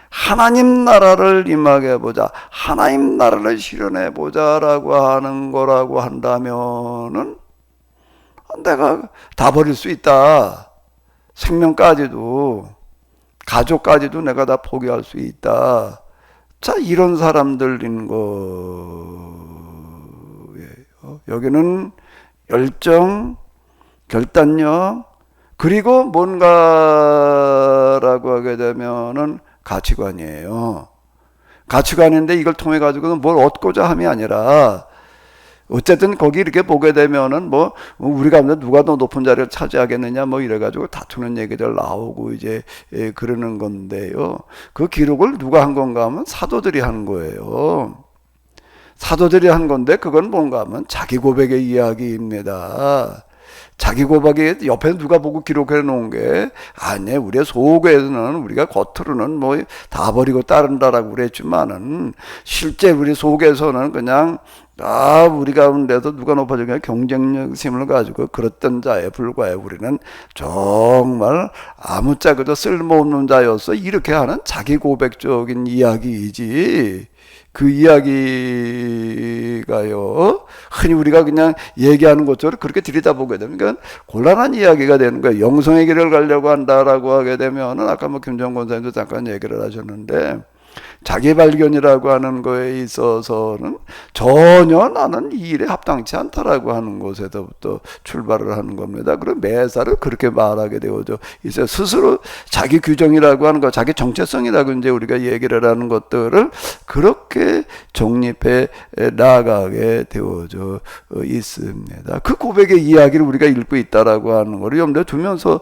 하나님 나라를 임하게 해보자, 하나님 나라를 실현해 보자라고 하는 거라고 한다면은 내가 다 버릴 수 있다. 생명까지도, 가족까지도 내가 다 포기할 수 있다. 자, 이런 사람들인 거예요. 여기는 열정, 결단력, 그리고 뭔가라고 하게 되면은 가치관이에요. 가치관인데 이걸 통해 가지고는 뭘 얻고자 함이 아니라 어쨌든 거기 이렇게 보게 되면은 뭐 우리 가운데 누가 더 높은 자리를 차지하겠느냐 뭐 이래가지고 다투는 얘기들 나오고 이제 그러는 건데요. 그 기록을 누가 한 건가 하면 사도들이 한 거예요. 사도들이 한 건데 그건 뭔가 하면 자기 고백의 이야기입니다. 자기 고백에 옆에 누가 보고 기록해 놓은 게 아니에요. 우리의 속에서는 우리가 겉으로는 뭐 다 버리고 따른다라고 그랬지만은 실제 우리 속에서는 그냥 우리 가운데서 누가 높아지냐 경쟁심을 가지고 그랬던 자에 불과해 우리는 정말 아무짝에도 쓸모없는 자였어 이렇게 하는 자기 고백적인 이야기이지 그 이야기가요 흔히 우리가 그냥 얘기하는 것처럼 그렇게 들여다보게 되면 그건 곤란한 이야기가 되는 거예요. 영성의 길을 가려고 한다라고 하게 되면은 아까 뭐 김정 권사님도 잠깐 얘기를 하셨는데 자기 발견이라고 하는 거에 있어서는 전혀 나는 이 일에 합당치 않다라고 하는 곳에서부터 출발을 하는 겁니다. 그럼 매사를 그렇게 말하게 되어져 있어요. 스스로 자기 규정이라고 하는 거, 자기 정체성이라고 이제 우리가 얘기를 하는 것들을 그렇게 정립해 나가게 되어져 있습니다. 그 고백의 이야기를 우리가 읽고 있다라고 하는 거를 염두에 두면서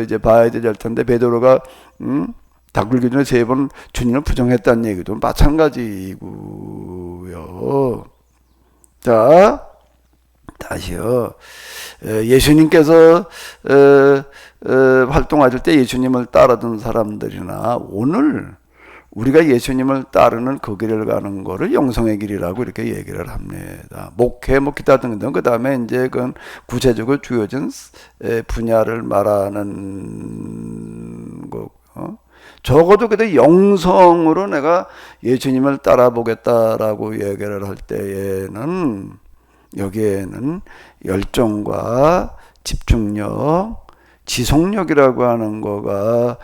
이제 봐야 될 텐데 베드로가 닭 굴기 전에 3번 주님을 부정했다는 얘기도 마찬가지고요. 자, 다시요. 예수님께서 활동하실 때 예수님을 따르던 사람들이나 오늘 우리가 예수님을 따르는 그 길을 가는 거를 영성의 길이라고 이렇게 얘기를 합니다. 목회, 뭐 기타 등등. 그 다음에 이제 그 구체적으로 주어진 분야를 말하는 거. 적어도 그때 영성으로 내가 예수님을 따라보겠다라고 얘기를 할 때에는 여기에는 열정과 집중력, 지속력이라고 하는 거가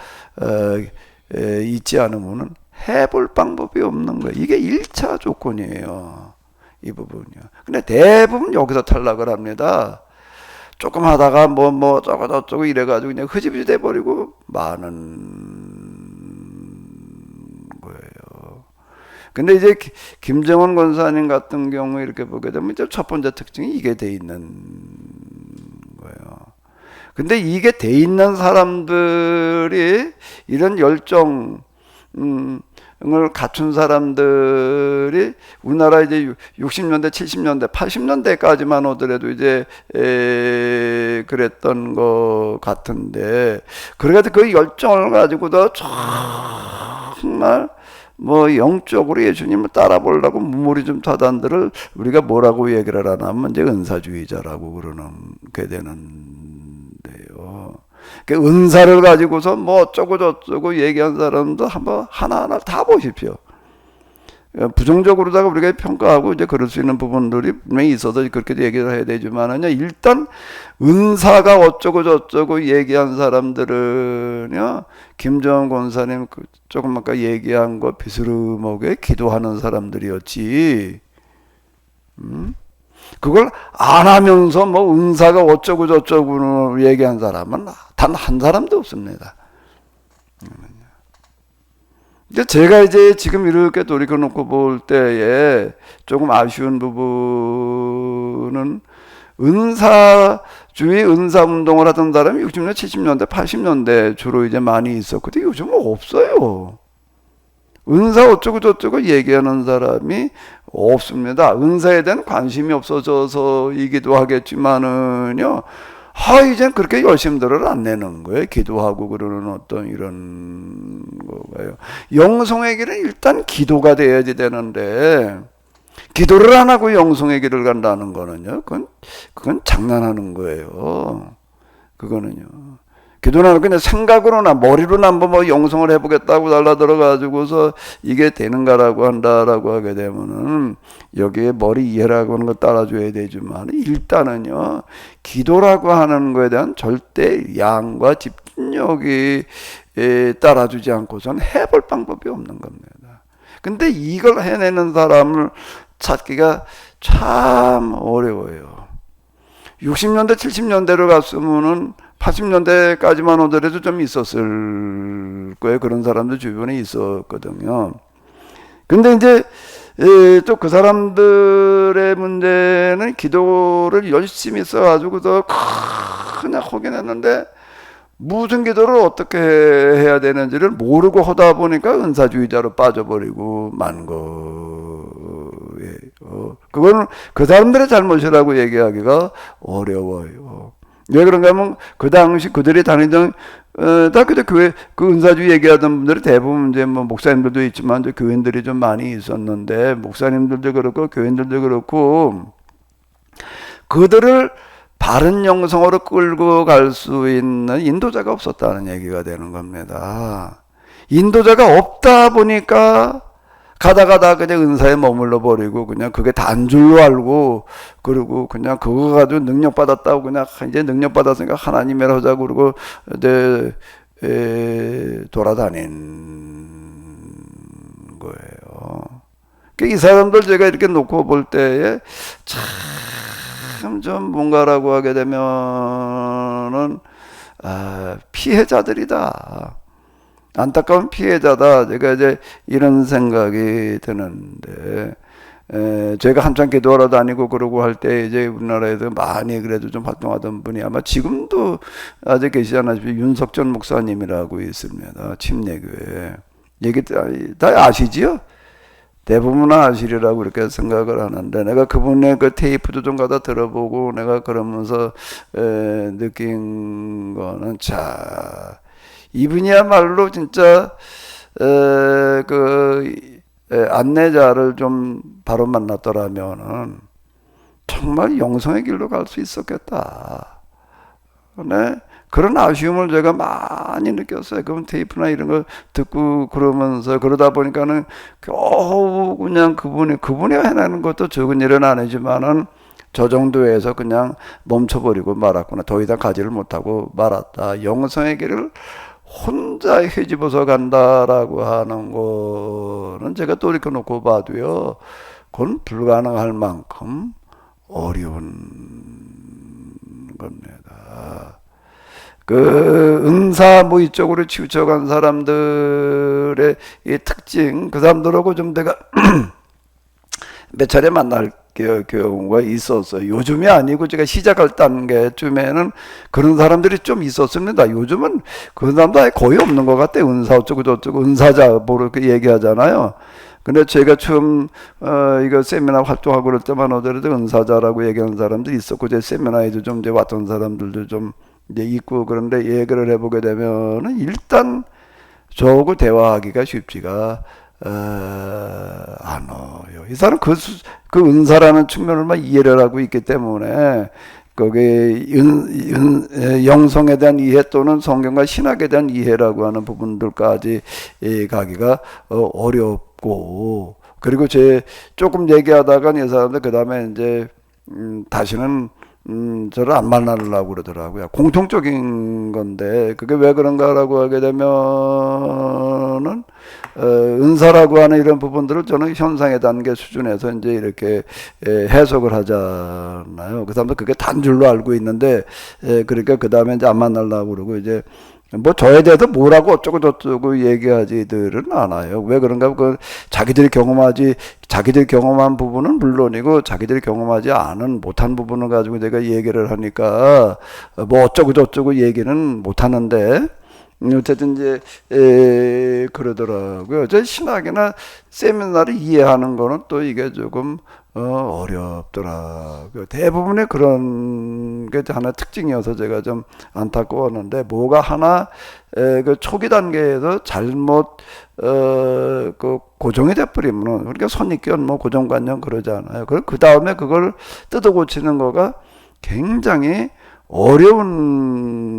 있지 않으면 해볼 방법이 없는 거예요. 이게 1차 조건이에요. 이 부분이요. 근데 대부분 여기서 탈락을 합니다. 조금 하다가 뭐 저거 이래가지고 그냥 흐지부지 돼버리고 마는 거예요. 근데 이제 김정은 권사님 같은 경우 이렇게 보게 되면 이제 첫 번째 특징이 이게 돼 있는 거예요. 근데 이게 돼 있는 사람들이 이런 열정, 을 갖춘 사람들이 우리나라 이제 60년대, 70년대, 80년대까지만 오더라도 이제 그랬던 것 같은데, 그래도 그 열정을 가지고도 정말 뭐 영적으로 예수님을 따라보려고 무모리 좀 타단들을 우리가 뭐라고 얘기를 하냐면 이제 은사주의자라고 그러는 게 되는데요. 그 은사를 가지고서 뭐 어쩌고 저쩌고 얘기한 사람도 한번 하나하나 다 보십시오. 부정적으로다가 우리가 평가하고 이제 그럴 수 있는 부분들이 분명히 있어서 그렇게 얘기를 해야 되지만은요, 일단 은사가 어쩌고 저쩌고 얘기한 사람들은요, 김정은 권사님 조금 아까 얘기한 거 비스름하게 기도하는 사람들이었지. 그걸 안 하면서 뭐 은사가 어쩌고 저쩌고 얘기한 사람은 단 한 사람도 없습니다. 제가 이제 지금 이렇게 돌이켜 놓고 볼 때에 조금 아쉬운 부분은 은사주의 은사운동을 하던 사람이 60년대, 70년대, 80년대 주로 이제 많이 있었거든요. 요즘은 없어요. 은사 어쩌고 저쩌고 얘기하는 사람이 없습니다. 은사에 대한 관심이 없어져서이기도 하겠지만은요, 이젠 그렇게 열심들을 안 내는 거예요. 기도하고 그러는 어떤 이런 거가요. 영성의 길은 일단 기도가 돼야지 되는데, 기도를 안 하고 영성의 길을 간다는 거는요, 그건 장난하는 거예요. 그거는요. 기도는 그냥 생각으로나 머리로나 뭐 영성을 해보겠다고 달라들어가지고서 이게 되는가라고 한다라고 하게 되면은 여기에 머리 이해라고 하는 거 따라줘야 되지만 일단은요, 기도라고 하는 거에 대한 절대 양과 집중력이 따라주지 않고선 해볼 방법이 없는 겁니다. 근데 이걸 해내는 사람을 찾기가 참 어려워요. 60년대, 70년대로 갔으면은 80년대까지만 오더라도 좀 있었을 거예요. 그런 사람들 주변에 있었거든요. 근데 이제 또 그 사람들의 문제는 기도를 열심히 써가지고서 그냥 하긴 했는데 무슨 기도를 어떻게 해야 되는지를 모르고 하다 보니까 은사주의자로 빠져버리고 만 거예요. 그거는 그 사람들의 잘못이라고 얘기하기가 어려워요. 왜 그런가 하면 그 당시 그들이 다니던 다 그때 교회 그 은사주의 얘기하던 분들이 대부분 이제 뭐 목사님들도 있지만 이제 교인들이 좀 많이 있었는데 목사님들도 그렇고 교인들도 그렇고 그들을 바른 영성으로 끌고 갈 수 있는 인도자가 없었다는 얘기가 되는 겁니다. 인도자가 없다 보니까 가다가다 그냥 은사에 머물러 버리고 그냥 그게 단 줄로 알고 그리고 그냥 그거 가지고 능력 받았다고 그냥 이제 능력 받았으니까 하나님이라 하자고 그러고 돌아다닌 거예요. 이 사람들 제가 이렇게 놓고 볼 때에 참 좀 뭔가라고 하게 되면은 피해자들이다. 안타까운 피해자다. 제가 이제 이런 생각이 드는데, 제가 한참 기도하러 다니고 그러고 할 때 이제 우리나라에서 많이 그래도 좀 활동하던 분이 아마 지금도 아직 계시지 않으시죠? 윤석전 목사님이라고 있습니다. 침례교회. 얘기 다 아시지요? 대부분 아시리라고 이렇게 생각을 하는데, 내가 그분의 그 테이프도 좀 가다 들어보고 내가 그러면서 느낀 거는, 자, 이분이야말로 진짜 안내자를 좀 바로 만났더라면은 정말 영성의 길로 갈 수 있었겠다. 네? 그런 아쉬움을 제가 많이 느꼈어요. 그럼 테이프나 이런 거 듣고 그러면서 그러다 보니까는 겨우 그냥 그분이 해내는 것도 적은 일은 아니지만은 저 정도에서 그냥 멈춰버리고 말았구나. 더 이상 가지를 못하고 말았다. 영성의 길을 혼자 헤집어서 간다라고 하는 거는 제가 돌이켜놓고 봐도요, 그건 불가능할 만큼 어려운 겁니다. 은사 뭐 이쪽으로 치우쳐간 사람들의 이 특징, 그 사람들하고 좀 내가 몇 차례 만날 경우가 있었어요. 요즘이 아니고 제가 시작할 단계쯤에는 그런 사람들이 좀 있었습니다. 요즘은 그런 사람도 아예 거의 없는 것 같아요. 은사 어쩌고 저쩌고 은사자 뭐 이렇게 얘기하잖아요. 근데 제가 처음 이거 세미나 활동하고 그럴 때만 하더라도 은사자라고 얘기하는 사람들이 있었고, 제 세미나에도 좀 이제 왔던 사람들도 좀 이제 있고, 그런데 얘기를 해보게 되면은 일단 저하고 대화하기가 쉽지가 않아요. 이 사람 그 은사라는 측면을 막 이해를 하고 있기 때문에 거기에 영성에 대한 이해 또는 성경과 신학에 대한 이해라고 하는 부분들까지 가기가 어렵고, 그리고 제 조금 얘기하다가 이 사람들 그 다음에 이제 다시는 저를 안 만나려고 그러더라고요. 공통적인 건데 그게 왜 그런가라고 하게 되면은 은사라고 하는 이런 부분들을 저는 현상의 단계 수준에서 이제 이렇게 해석을 하잖아요. 그 사람도 그게 단줄로 알고 있는데, 그러니까 그 다음에 이제 안 만나려고 그러고, 이제 뭐 저에 대해서 뭐라고 어쩌고 저쩌고 얘기하지들은 않아요. 왜 그런가? 자기들이 경험한 부분은 물론이고 자기들이 경험하지 않은 못한 부분을 가지고 내가 얘기를 하니까 뭐 어쩌고 저쩌고 얘기는 못 하는데, 어쨌든 이제 그러더라고요. 저 신학이나 세미나를 이해하는 거는 또 이게 조금 어렵더라고요. 대부분의 그런 게 하나 특징이어서 제가 좀 안타까웠는데, 뭐가 하나 그 초기 단계에서 잘못 고정이 돼버리면, 그러니까 선입견 뭐 고정관념 그러잖아요. 그 다음에 그걸 뜯어 고치는 거가 굉장히 어려운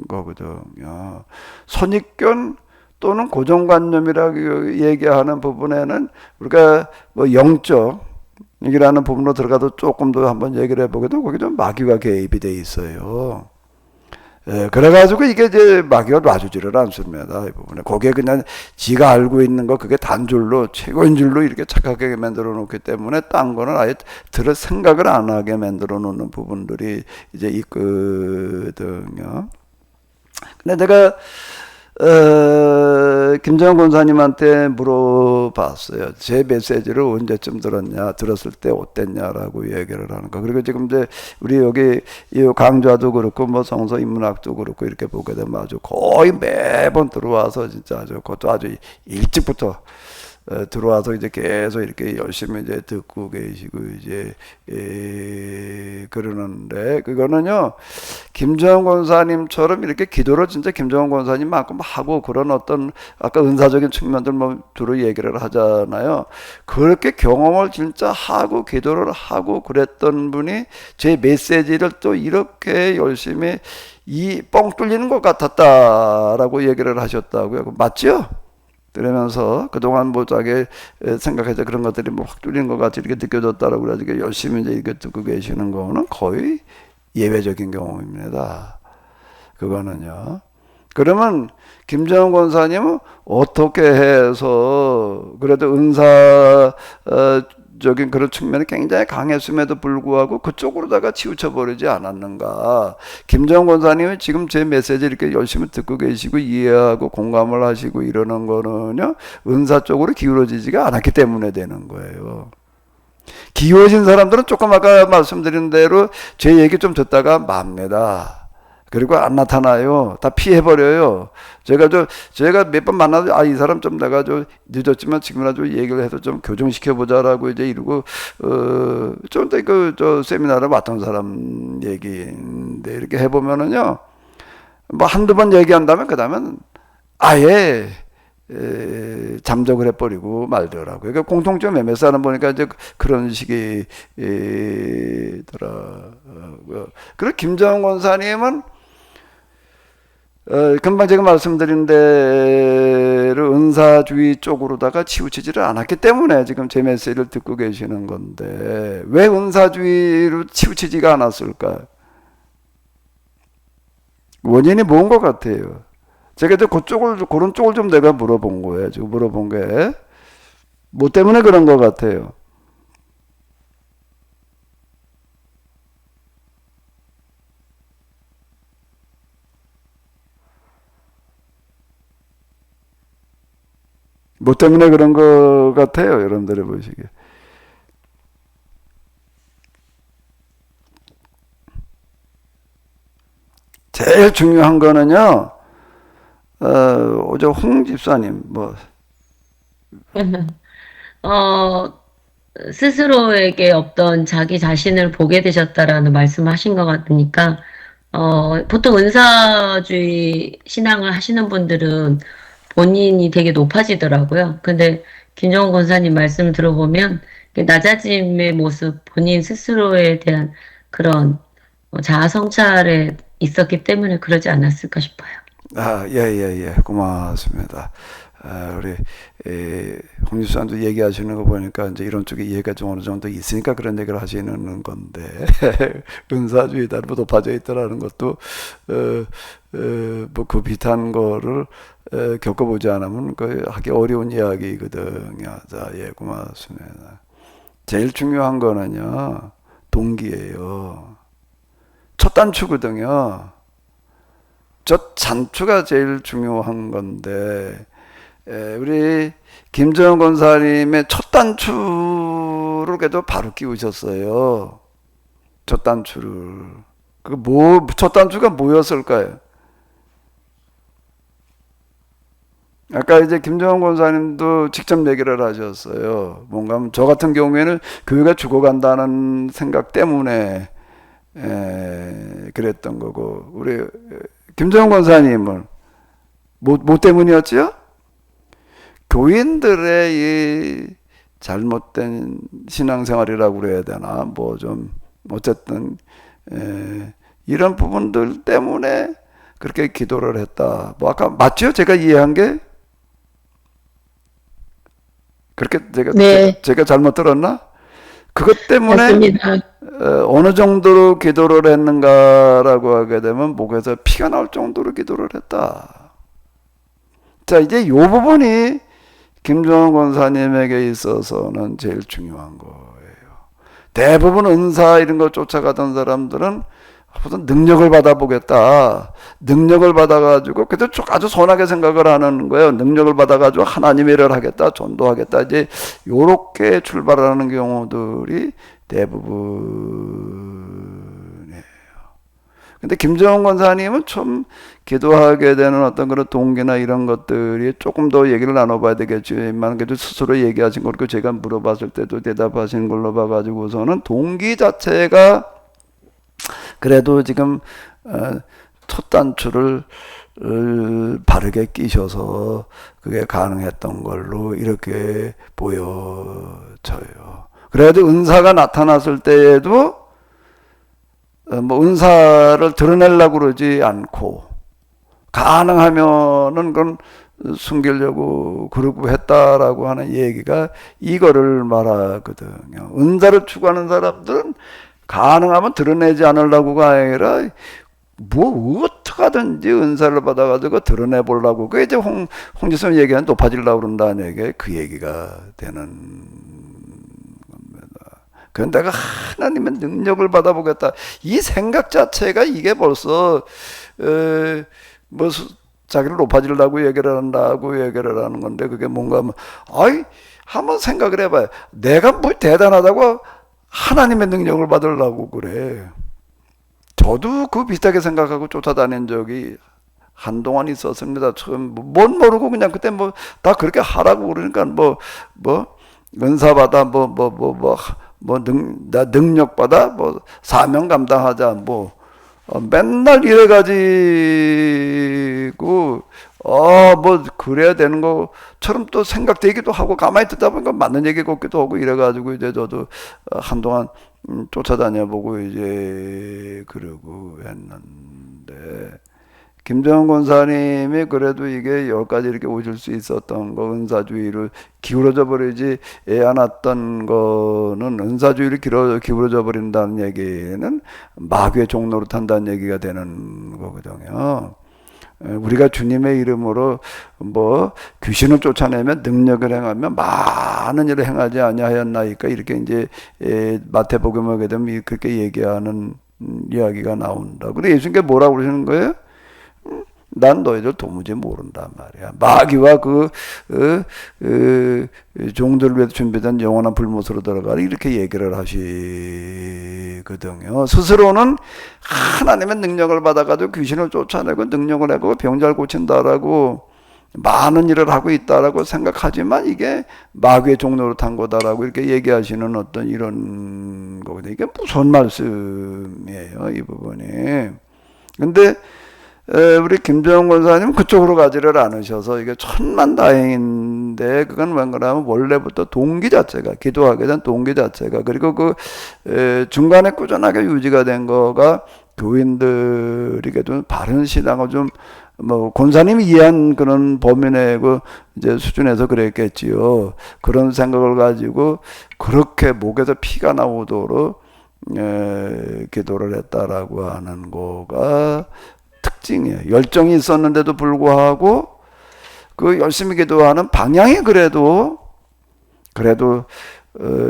거거든요. 선입견 또는 고정관념이라고 얘기하는 부분에는 우리가 뭐 영적이라는 부분으로 들어가도 조금 더 한번 얘기를 해보게도 거기 좀 마귀가 개입이 돼 있어요. 그래가지고 이게 이제 마귀가 놔주지를 않습니다. 이 부분에. 거기에 그냥 지가 알고 있는 거 그게 단줄로 최고인 줄로 이렇게 착각하게 만들어 놓기 때문에 딴 거는 아예 들을 생각을 안 하게 만들어 놓는 부분들이 이제 있거든요. 근데 내가 김정은 권사님한테 물어봤어요. 제 메시지를 언제쯤 들었냐, 들었을 때 어땠냐라고 얘기를 하는 거. 그리고 지금 이제 우리 여기 이 강좌도 그렇고 뭐 성서 인문학도 그렇고 이렇게 보게 되면 아주 거의 매번 들어와서 진짜 아주 그것도 아주 일찍부터 들어와서 이제 계속 이렇게 열심히 이제 듣고 계시고 이제 그러는데, 그거는요 김정은 권사님처럼 이렇게 기도를 진짜 김정은 권사님만큼 하고 그런 어떤 아까 은사적인 측면들 뭐 주로 얘기를 하잖아요. 그렇게 경험을 진짜 하고 기도를 하고 그랬던 분이 제 메시지를 또 이렇게 열심히 뻥 뚫리는 것 같았다라고 얘기를 하셨다고요. 맞죠? 그러면서 그동안 뭐 자기 생각해서 그런 것들이 뭐 확 뚫린 것 같이 이렇게 느껴졌다라고 그래가지고 열심히 이제 이렇게 듣고 계시는 거는 거의 예외적인 경우입니다. 그거는요. 그러면 김정은 권사님은 어떻게 해서 그래도 은사적인 그런 측면이 굉장히 강했음에도 불구하고 그쪽으로다가 치우쳐 버리지 않았는가. 김정은 권사님이 지금 제 메시지 이렇게 열심히 듣고 계시고 이해하고 공감을 하시고 이러는 거는요, 은사 쪽으로 기울어지지가 않았기 때문에 되는 거예요. 기울어진 사람들은 조금 아까 말씀드린 대로 제 얘기 좀 듣다가 맙니다. 그리고 안 나타나요. 다 피해버려요. 제가 몇 번 만나도, 이 사람 좀 내가 늦었지만 지금이라도 얘기를 해서 좀 교정시켜보자라고 이제 이러고, 좀 더 세미나를 왔던 사람 얘기인데, 이렇게 해보면은요, 뭐 한두 번 얘기한 다음에 그 다음엔 아예 잠적을 해버리고 말더라고요. 그러니까 공통점 MSR은 보니까 이제 그런 식이더라고요. 그리고 김정은 권사님은 금방 제가 말씀드린 대로 은사주의 쪽으로다가 치우치지를 않았기 때문에 지금 제 메시지를 듣고 계시는 건데 왜 은사주의로 치우치지가 않았을까? 원인이 뭔 것 같아요? 제가 이제 그런 쪽을 좀 내가 물어본 거예요. 지금 물어본 게 뭐 때문에 그런 것 같아요? 뭐 때문에 그런 것 같아요, 여러분들이 보시기에. 제일 중요한 거는요, 어제 홍 집사님, 어, 스스로에게 없던 자기 자신을 보게 되셨다라는 말씀하신 것 같으니까, 보통 은사주의 신앙을 하시는 분들은 본인이 되게 높아지더라고요. 근데 김정은 권사님 말씀 들어보면 낮아짐의 모습, 본인 스스로에 대한 그런 자아 성찰에 있었기 때문에 그러지 않았을까 싶어요. 고맙습니다. 우리 홍 집사님도 얘기하시는 거 보니까 이제 이런 쪽에 이해가 좀 어느 정도 있으니까 그런 얘기를 하시는 건데 은사주의 다 높아져 있더라는 것도 뭐 그 비슷한 거를 겪어보지 않으면 그 하기 어려운 이야기거든요. 자, 고맙습니다. 제일 중요한 거는요, 동기예요. 첫 단추거든요. 저 단추가 제일 중요한 건데 우리 김정은 권사님의 첫 단추를 그래도 바로 끼우셨어요. 첫 단추를. 첫 단추가 뭐였을까요? 아까 이제 김정은 권사님도 직접 얘기를 하셨어요. 뭔가 저 같은 경우에는 교회가 죽어간다는 생각 때문에 그랬던 거고, 우리 김정은 권사님은 뭐 때문이었죠? 교인들의 이 잘못된 신앙생활이라고 그래야 되나, 어쨌든 이런 부분들 때문에 그렇게 기도를 했다. 아까 맞죠? 제가 이해한 게 그렇게 네. 제가 잘못 들었나? 그것 때문에 맞습니다. 어느 정도로 기도를 했는가라고 하게 되면 목에서 피가 나올 정도로 기도를 했다. 자, 이제 이 부분이 김정은 권사님에게 있어서는 제일 중요한 거예요. 대부분 은사 이런 거 쫓아가던 사람들은 무슨 능력을 받아보겠다. 능력을 받아가지고 그래도 아주 선하게 생각을 하는 거예요. 능력을 받아가지고 하나님의 일을 하겠다, 전도하겠다. 이제 요렇게 출발하는 경우들이 대부분이에요. 근데 김정은 권사님은 좀 기도하게 되는 어떤 그런 동기나 이런 것들이 조금 더 얘기를 나눠봐야 되겠지만, 그래도 스스로 얘기하신 걸 제가 물어봤을 때도 대답하신 걸로 봐가지고서는 동기 자체가 그래도 지금 첫 단추를 바르게 끼셔서 그게 가능했던 걸로 이렇게 보여져요. 그래도 은사가 나타났을 때에도 은사를 드러내려고 그러지 않고 가능하면은 그건 숨기려고 그러고 했다라고 하는 얘기가 이거를 말하거든요. 은사를 추구하는 사람들은 가능하면 드러내지 않으려고가 아니라 어떻게 하든지 은사를 받아가지고 드러내보려고, 그게 이제 홍지성 얘기하는 높아지려고 그런다는 얘기, 그 얘기가 되는 겁니다. 그런데 내가 하나님의 능력을 받아보겠다, 이 생각 자체가 이게 벌써 자기를 높아지려고 얘기를 하는 건데, 그게 뭔가 한번 생각을 해봐요. 내가 뭐 대단하다고 하나님의 능력을 받으려고 그래. 저도 그 비슷하게 생각하고 쫓아다닌 적이 한동안 있었습니다. 처음 뭔 모르고 그냥 그때 다 그렇게 하라고 그러니까 은사 받아 능력 받아 사명 감당하자 맨날 이래가지고 뭐 그래야 되는 것처럼 또 생각되기도 하고 가만히 듣다 보니까 맞는 얘기 같기도 하고 이래가지고 이제 저도 한동안 쫓아다녀보고 이제 그러고 했는데 김정은 권사님이 그래도 이게 여기까지 이렇게 오실 수 있었던 거 은사주의를 기울어져 버리지 않았던 거는 은사주의를 기울어져 버린다는 얘기는 마귀의 종로로 탄다는 얘기가 되는 거거든요. 우리가 주님의 이름으로 뭐 귀신을 쫓아내면 능력을 행하면 많은 일을 행하지 아니하였나이까 이렇게 이제 마태복음에 하게 되면 그렇게 얘기하는 이야기가 나온다. 근데 예수님께 뭐라고 그러시는 거예요? 난 너희들 도무지 모른단 말이야. 마귀와 종들을 위해서 준비된 영원한 불못으로 들어가라 이렇게 얘기를 하시거든요. 스스로는 하나님의 능력을 받아가지고 귀신을 쫓아내고 능력을 하고 병자를 고친다라고 많은 일을 하고 있다라고 생각하지만 이게 마귀의 종로로 탄 거다라고 이렇게 얘기하시는 어떤 이런 거거든요. 이게 무슨 말씀이에요, 이 부분이. 근데 우리 김정은 권사님 그쪽으로 가지를 않으셔서 이게 천만다행인데 그건 뭔가라면 원래부터 동기 자체가 기도하게 된 동기 자체가 그리고 중간에 꾸준하게 유지가 된 거가 교인들에게 좀 바른 신앙을 좀 뭐 권사님이 이해한 그런 범위 내에 이제 수준에서 그랬겠지요. 그런 생각을 가지고 그렇게 목에서 피가 나오도록 기도를 했다라고 하는 거가 특징이에요. 열정이 있었는데도 불구하고 그 열심히 기도하는 방향이 그래도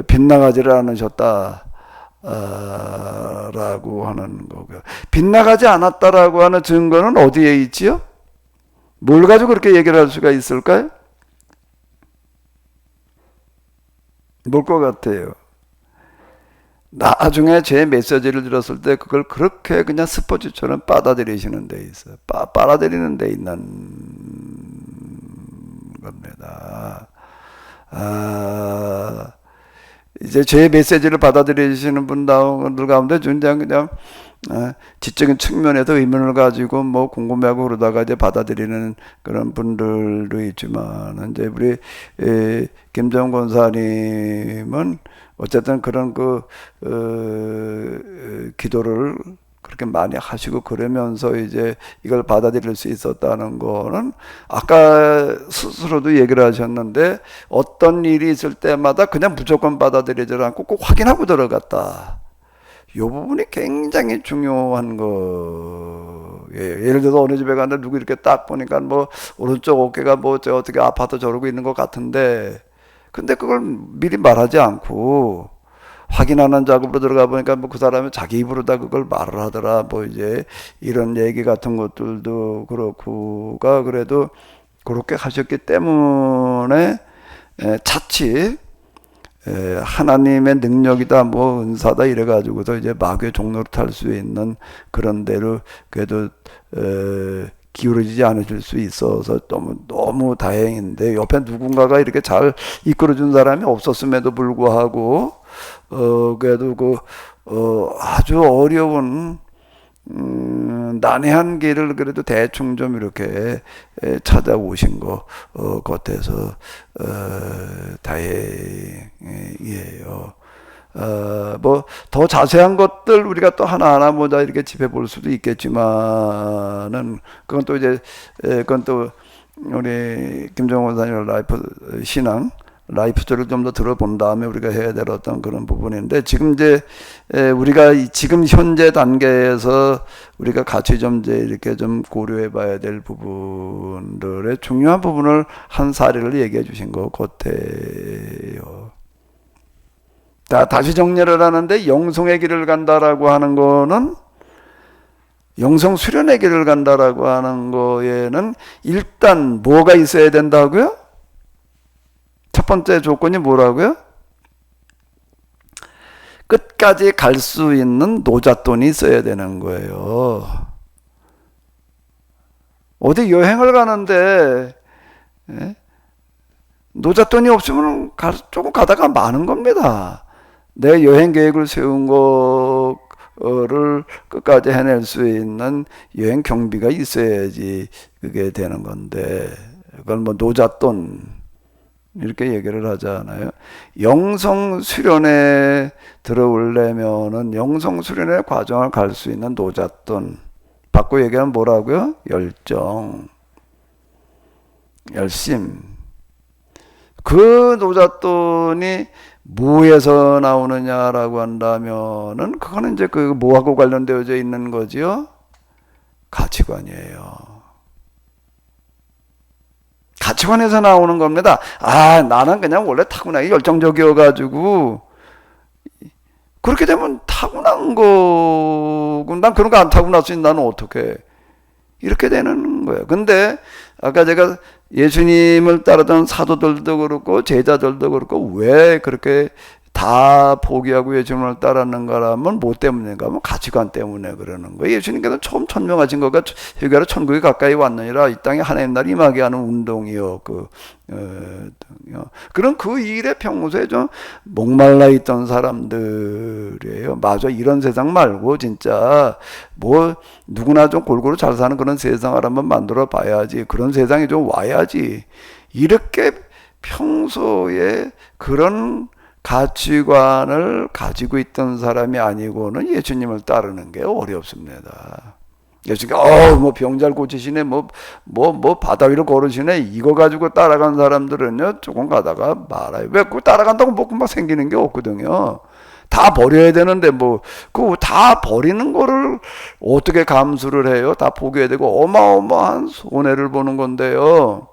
빗나가지를 않으셨다. 라고 하는 거고요. 빗나가지 않았다라고 하는 증거는 어디에 있지요? 뭘 가지고 그렇게 얘기를 할 수가 있을까요? 뭘 것 같아요? 나중에 제 메시지를 들었을 때 그걸 그렇게 그냥 스포츠처럼 빨아들이시는 데 있어요. 빨아들이는 데 있는 겁니다. 이제 제 메시지를 받아들이시는 분들 가운데 그냥 지적인 측면에서 의문을 가지고 뭐 궁금해하고 그러다가 이제 받아들이는 그런 분들도 있지만 이제 우리 김정은 권사님은 어쨌든 그런 기도를 그렇게 많이 하시고 그러면서 이제 이걸 받아들일 수 있었다는 거는 아까 스스로도 얘기를 하셨는데 어떤 일이 있을 때마다 그냥 무조건 받아들이지 않고 꼭 확인하고 들어갔다. 이 부분이 굉장히 중요한 거예요. 예를 들어서 어느 집에 갔는데 누구 이렇게 딱 보니까 뭐 오른쪽 어깨가 뭐 어떻게 아파서 저러고 있는 것 같은데 근데 그걸 미리 말하지 않고 확인하는 작업으로 들어가 보니까 뭐 그 사람이 자기 입으로 다 그걸 말을 하더라. 뭐 이제 이런 얘기 같은 것들도 그렇고가 그래도 그렇게 하셨기 때문에 차치 하나님의 능력이다 뭐 은사다 이래가지고서 이제 마귀의 종로를 탈 수 있는 그런 데로 그래도 기울어지지 않으실 수 있어서 너무 다행인데 옆에 누군가가 이렇게 잘 이끌어준 사람이 없었음에도 불구하고 그래도 아주 어려운 난해한 길을 그래도 대충 좀 이렇게 찾아오신 것 같아서 다행이에요. 뭐 더 자세한 것들 우리가 또 하나하나 뭐다 이렇게 짚어볼 수도 있겠지만은 그건 또 이제 그건 또 우리 김정은 원사님 라이프 신앙 라이프스토리를 좀 더 들어본 다음에 우리가 해야 될 어떤 그런 부분인데 지금 이제 우리가 지금 현재 단계에서 우리가 같이 좀 이제 이렇게 좀 고려해 봐야 될 부분들의 중요한 부분을 한 사례를 얘기해 주신 것 같아요. 다시 정리를 하는데 영성의 길을 간다라고 하는 거는 영성 수련의 길을 간다라고 하는 거에는 일단 뭐가 있어야 된다고요? 첫 번째 조건이 뭐라고요? 끝까지 갈 수 있는 노잣돈이 있어야 되는 거예요. 어디 여행을 가는데 노잣돈이 없으면 조금 가다가 마는 겁니다. 내 여행 계획을 세운 거 끝까지 해낼 수 있는 여행 경비가 있어야지 그게 되는 건데, 그걸 뭐 노잣돈 이렇게 얘기를 하잖아요. 영성 수련회 들어오려면은 영성 수련회 과정을 갈 수 있는 노잣돈, 바꿔 얘기하면 뭐라고요? 열정, 열심. 그 노잣돈이 뭐에서 나오느냐라고 한다면은 그거는 이제 그 뭐하고 관련되어져 있는 거지요? 가치관이에요. 가치관에서 나오는 겁니다. 아, 나는 그냥 원래 타고나기 열정적이어가지고 그렇게 되면 타고난 거고, 난 그런 거 안 타고났으니 나는 어떻게 이렇게 되는 거예요. 근데 아까 제가 예수님을 따르던 사도들도 그렇고 제자들도 그렇고 왜 그렇게 다 포기하고 예수님을 따랐는가라면 뭐 때문인가 하면 가치관 때문에 그러는 거예요. 예수님께서 처음 천명하신 거가 회개로 천국이 가까이 왔느니라, 이 땅에 하나님 나라 임하게 하는 운동이요. 그런 그 일에 평소에 좀 목말라 있던 사람들이에요. 맞아, 이런 세상 말고 진짜 뭐 누구나 좀 골고루 잘 사는 그런 세상을 한번 만들어 봐야지, 그런 세상이 좀 와야지, 이렇게 평소에 그런 가치관을 가지고 있던 사람이 아니고는 예수님을 따르는 게 어렵습니다. 예수님께 뭐 병 잘 고치시네, 뭐 바다 위로 걸으시네, 이거 가지고 따라간 사람들은요 조금 가다가 말아요. 왜 그 따라간다고 뭐 금방 생기는 게 없거든요. 다 버려야 되는데 뭐 그 다 버리는 거를 어떻게 감수를 해요? 다 포기해야 되고 어마어마한 손해를 보는 건데요.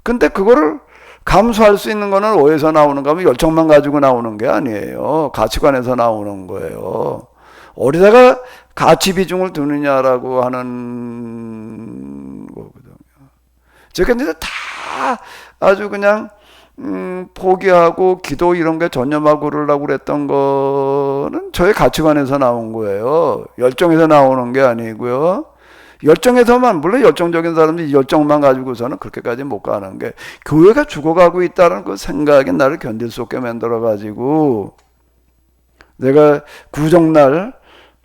근데 그거를 감수할 수 있는 거는 어디서 나오는가 하면 열정만 가지고 나오는 게 아니에요. 가치관에서 나오는 거예요. 어디다가 가치 비중을 두느냐라고 하는 거거든요. 제가 이제 다 아주 그냥 포기하고 기도 이런 게 전념하고 그러려고 그랬던 거는 저의 가치관에서 나온 거예요. 열정에서 나오는 게 아니고요. 열정에서만, 물론 열정적인 사람들이 열정만 가지고서는 그렇게까지 못 가는 게, 교회가 죽어가고 있다는 그 생각이 나를 견딜 수 없게 만들어가지고, 내가 구정날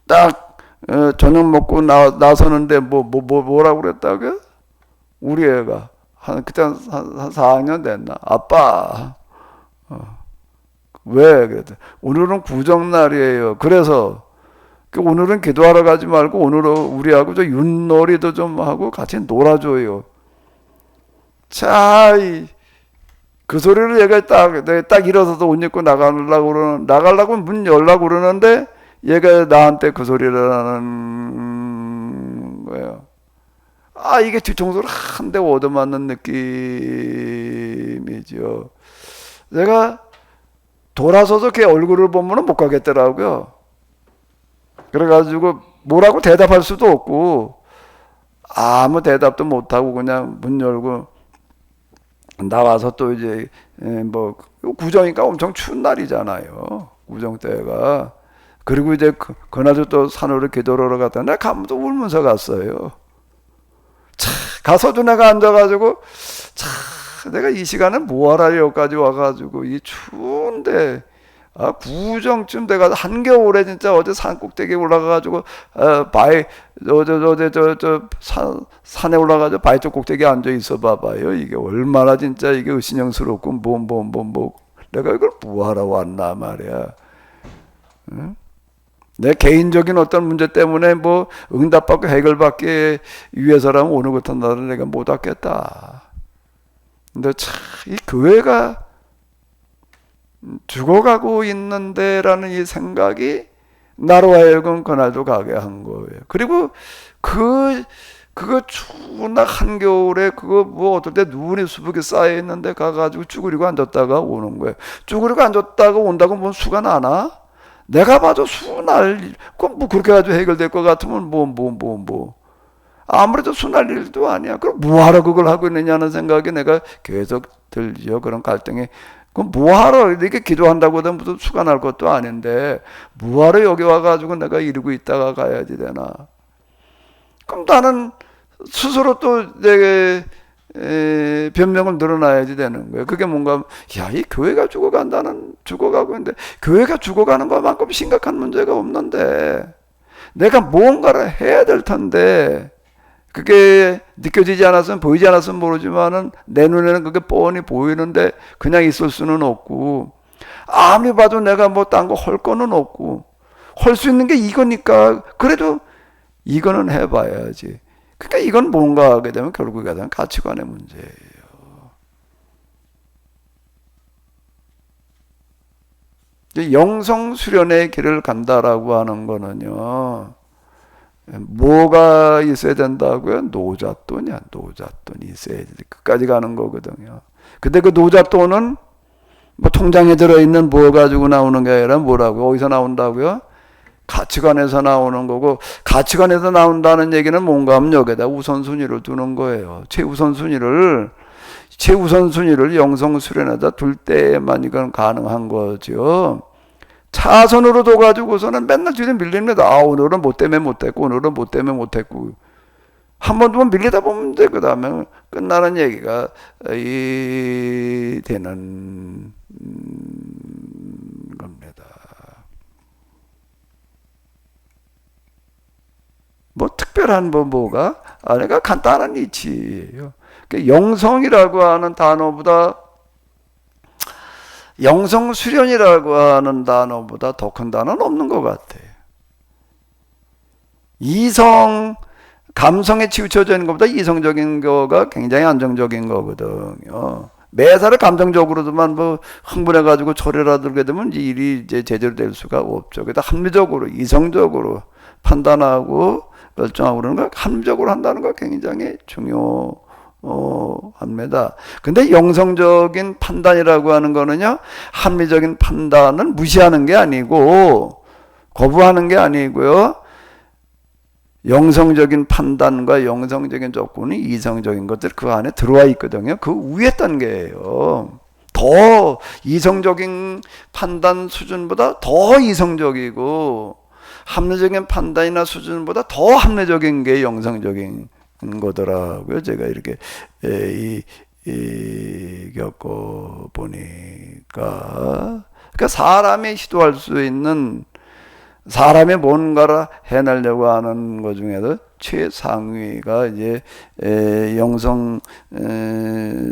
딱 저녁 먹고 나서는데 뭐라고 그랬다고요? 우리 애가 그때 한 4학년 됐나? 아빠, 왜? 그랬더니 오늘은 구정날이에요. 그래서 오늘은 기도하러 가지 말고 오늘은 우리하고 저 윷놀이도 좀 하고 같이 놀아줘요. 자, 그 소리를 얘가 딱 일어서서 옷 입고 나가려고 문 열려고 그러는데 얘가 나한테 그 소리를 하는 거예요. 아, 이게 뒤통수를 한 대 얻어맞는 느낌이죠. 내가 돌아서서 걔 얼굴을 보면 못 가겠더라고요. 그래가지고 뭐라고 대답할 수도 없고 아무 대답도 못하고 그냥 문 열고 나와서 또 이제 뭐 구정이니까 엄청 추운 날이잖아요. 구정 때가. 그리고 이제 그날도 또 산으로 기도를 하러 갔다 내가 가면 또 울면서 갔어요. 차, 가서도 내가 앉아가지고 차, 내가 이 시간에 뭐하라 여기까지 와가지고 이 추운데 구정쯤 돼가 한겨울에 진짜 어제 산 꼭대기에 올라가가지고 산에 올라가서 바위 쪽 꼭대기에 앉아 있어 봐봐요. 이게 얼마나 진짜 이게 의심스럽고 내가 이걸 뭐하러 왔나 말이야. 응? 내 개인적인 어떤 문제 때문에 뭐 응답받고 해결받기 위해서라면 오늘 같은 날은 내가 못 왔겠다. 근데 참 이 교회가 죽어가고 있는데라는 이 생각이 나로 하여금 그날도 가게 한 거예요. 그리고 그거 추운 날 한겨울에 그거 뭐 어떨 때 눈이 수북이 쌓여 있는데 가가지고 쭈그리고 앉았다가 오는 거예요. 쭈그리고 앉았다가 온다고 뭐 수가 나나? 내가 봐도 수날 뭐 그렇게 가지고 해결될 것 같으면 아무래도 수날 일도 아니야. 그럼 뭐하러 그걸 하고 있느냐는 생각이 내가 계속 들죠. 그런 갈등이. 그럼 뭐하러 이렇게 기도한다고 하면 무슨 수가 날 것도 아닌데 뭐하러 여기 와가지고 내가 이러고 있다가 가야지 되나. 그럼 나는 스스로 또 내게 변명을 늘어나야지 되는 거예요. 그게 뭔가, 야, 이 교회가 죽어가고 있는데, 교회가 죽어가는 것만큼 심각한 문제가 없는데, 내가 무언가를 해야 될 텐데, 그게 느껴지지 않았으면, 보이지 않았으면 모르지만은, 내 눈에는 그게 뻔히 보이는데, 그냥 있을 수는 없고, 아무리 봐도 내가 뭐 딴 거 할 거는 없고, 할 수 있는 게 이거니까, 그래도 이거는 해봐야지. 그러니까 이건 뭔가 하게 되면 결국에 가장 가치관의 문제예요. 영성 수련의 길을 간다라고 하는 거는요, 뭐가 있어야 된다고요? 노잣돈이야. 노잣돈이 있어야 돼. 끝까지 가는 거거든요. 근데 그 노잣돈은 뭐 통장에 들어있는 뭐 가지고 나오는 게 아니라 뭐라고? 어디서 나온다고요? 가치관에서 나오는 거고, 가치관에서 나온다는 얘기는 뭔가 하면 여기다 우선순위를 두는 거예요. 최우선순위를 영성 수련에다 둘 때만 이건 가능한 거죠. 차선으로 둬가지고서는 맨날 뒤에 밀립니다. 아, 오늘은 뭐 때문에 못했고, 오늘은 뭐 때문에 못했고. 한 번 두 번 밀리다 보면 돼. 그 다음에 끝나는 얘기가 되는 겁니다. 뭐 특별한 뭐가 아니가 간단한 이치예요. 영성이라고 하는 단어보다 영성 수련이라고 하는 단어보다 더 큰 단어는 없는 것 같아요. 이성 감성에 치우쳐져 있는 것보다 이성적인 거가 굉장히 안정적인 거거든요. 매사를 감정적으로도만 뭐 흥분해가지고 초래라 들게 되면 일이 이제 제대로 될 수가 없죠. 그래서 합리적으로 이성적으로 판단하고 결정하고 그러는 거, 합리적으로 한다는 거 굉장히 중요합니다. 근데 영성적인 판단이라고 하는 거는요, 합리적인 판단을 무시하는 게 아니고, 거부하는 게 아니고요, 영성적인 판단과 영성적인 조건이 이성적인 것들 그 안에 들어와 있거든요. 그 위에 단계예요. 더 이성적인 판단 수준보다 더 이성적이고, 합리적인 판단이나 수준보다 더 합리적인 게 영성적인 거더라고요. 제가 이렇게 겪어 보니까. 그러니까 사람이 시도할 수 있는, 사람이 뭔가를 해내려고 하는 것 중에도 최상위가 이제 영성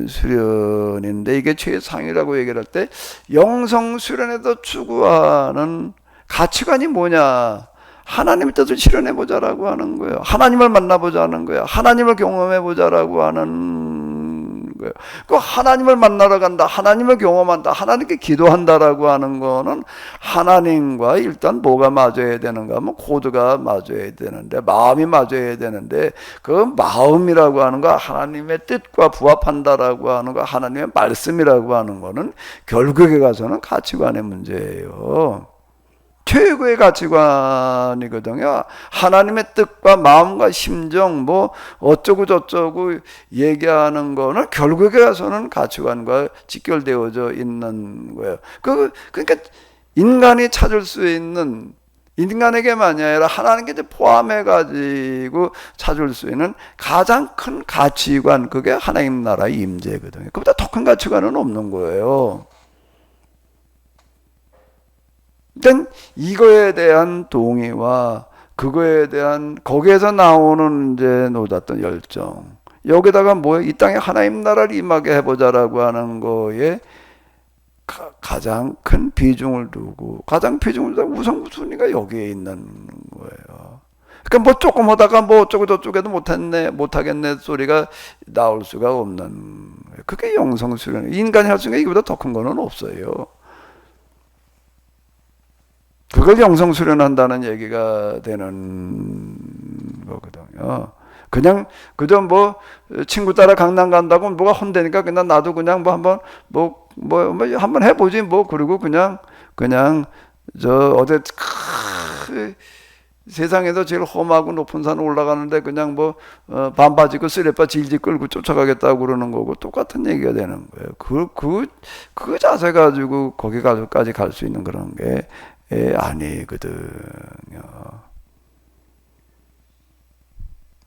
수련인데, 이게 최상위라고 얘기를 할 때 영성 수련에도 추구하는 가치관이 뭐냐? 하나님의 뜻을 실현해보자라고 하는 거예요. 하나님을 만나보자는 거예요. 하나님을 경험해보자라고 하는 거예요. 그 하나님을 만나러 간다, 하나님을 경험한다, 하나님께 기도한다라고 하는 거는 하나님과 일단 뭐가 맞아야 되는가? 뭐 코드가 맞아야 되는데, 마음이 맞아야 되는데, 그 마음이라고 하는 거, 하나님의 뜻과 부합한다라고 하는 거, 하나님의 말씀이라고 하는 거는 결국에 가서는 가치관의 문제예요. 최고의 가치관이거든요. 하나님의 뜻과 마음과 심정 뭐 어쩌고 저쩌고 얘기하는 거는 결국에 가서는 가치관과 직결되어져 있는 거예요. 그러니까 인간이 찾을 수 있는, 인간에게만이 아니라 하나님께 포함해가지고 찾을 수 있는 가장 큰 가치관, 그게 하나님 나라의 임재거든요. 그보다 더 큰 가치관은 없는 거예요. 일단 이거에 대한 동의와 그거에 대한, 거기에서 나오는 이제 노dat던 열정, 여기다가 뭐 이 땅에 하나님 나라를 임하게 해보자라고 하는 거에 가장 큰 비중을 두고, 가장 비중을 두고 우선순위가 여기에 있는 거예요. 그러니까 뭐 조금 하다가 뭐 어쩌고 저쩌고도 못하겠네 소리가 나올 수가 없는 거예요. 그게 영성수련. 인간이 할 수 있는 게 이거보다 더 큰 거는 없어요. 그걸 영성 수련한다는 얘기가 되는 거거든요. 그냥 그저 뭐 친구 따라 강남 간다고 뭐가 혼대니까 그냥 나도 그냥 뭐 한번 뭐 한번 해보지 뭐, 그리고 그냥 저 어디 세상에서 제일 험하고 높은 산 올라가는데 그냥 뭐 반바지고 쓰레빠 질질 끌고 쫓아가겠다고 그러는 거고 똑같은 얘기가 되는 거예요. 그 자세 가지고 거기까지 갈 수 있는 그런 게 아니거든요.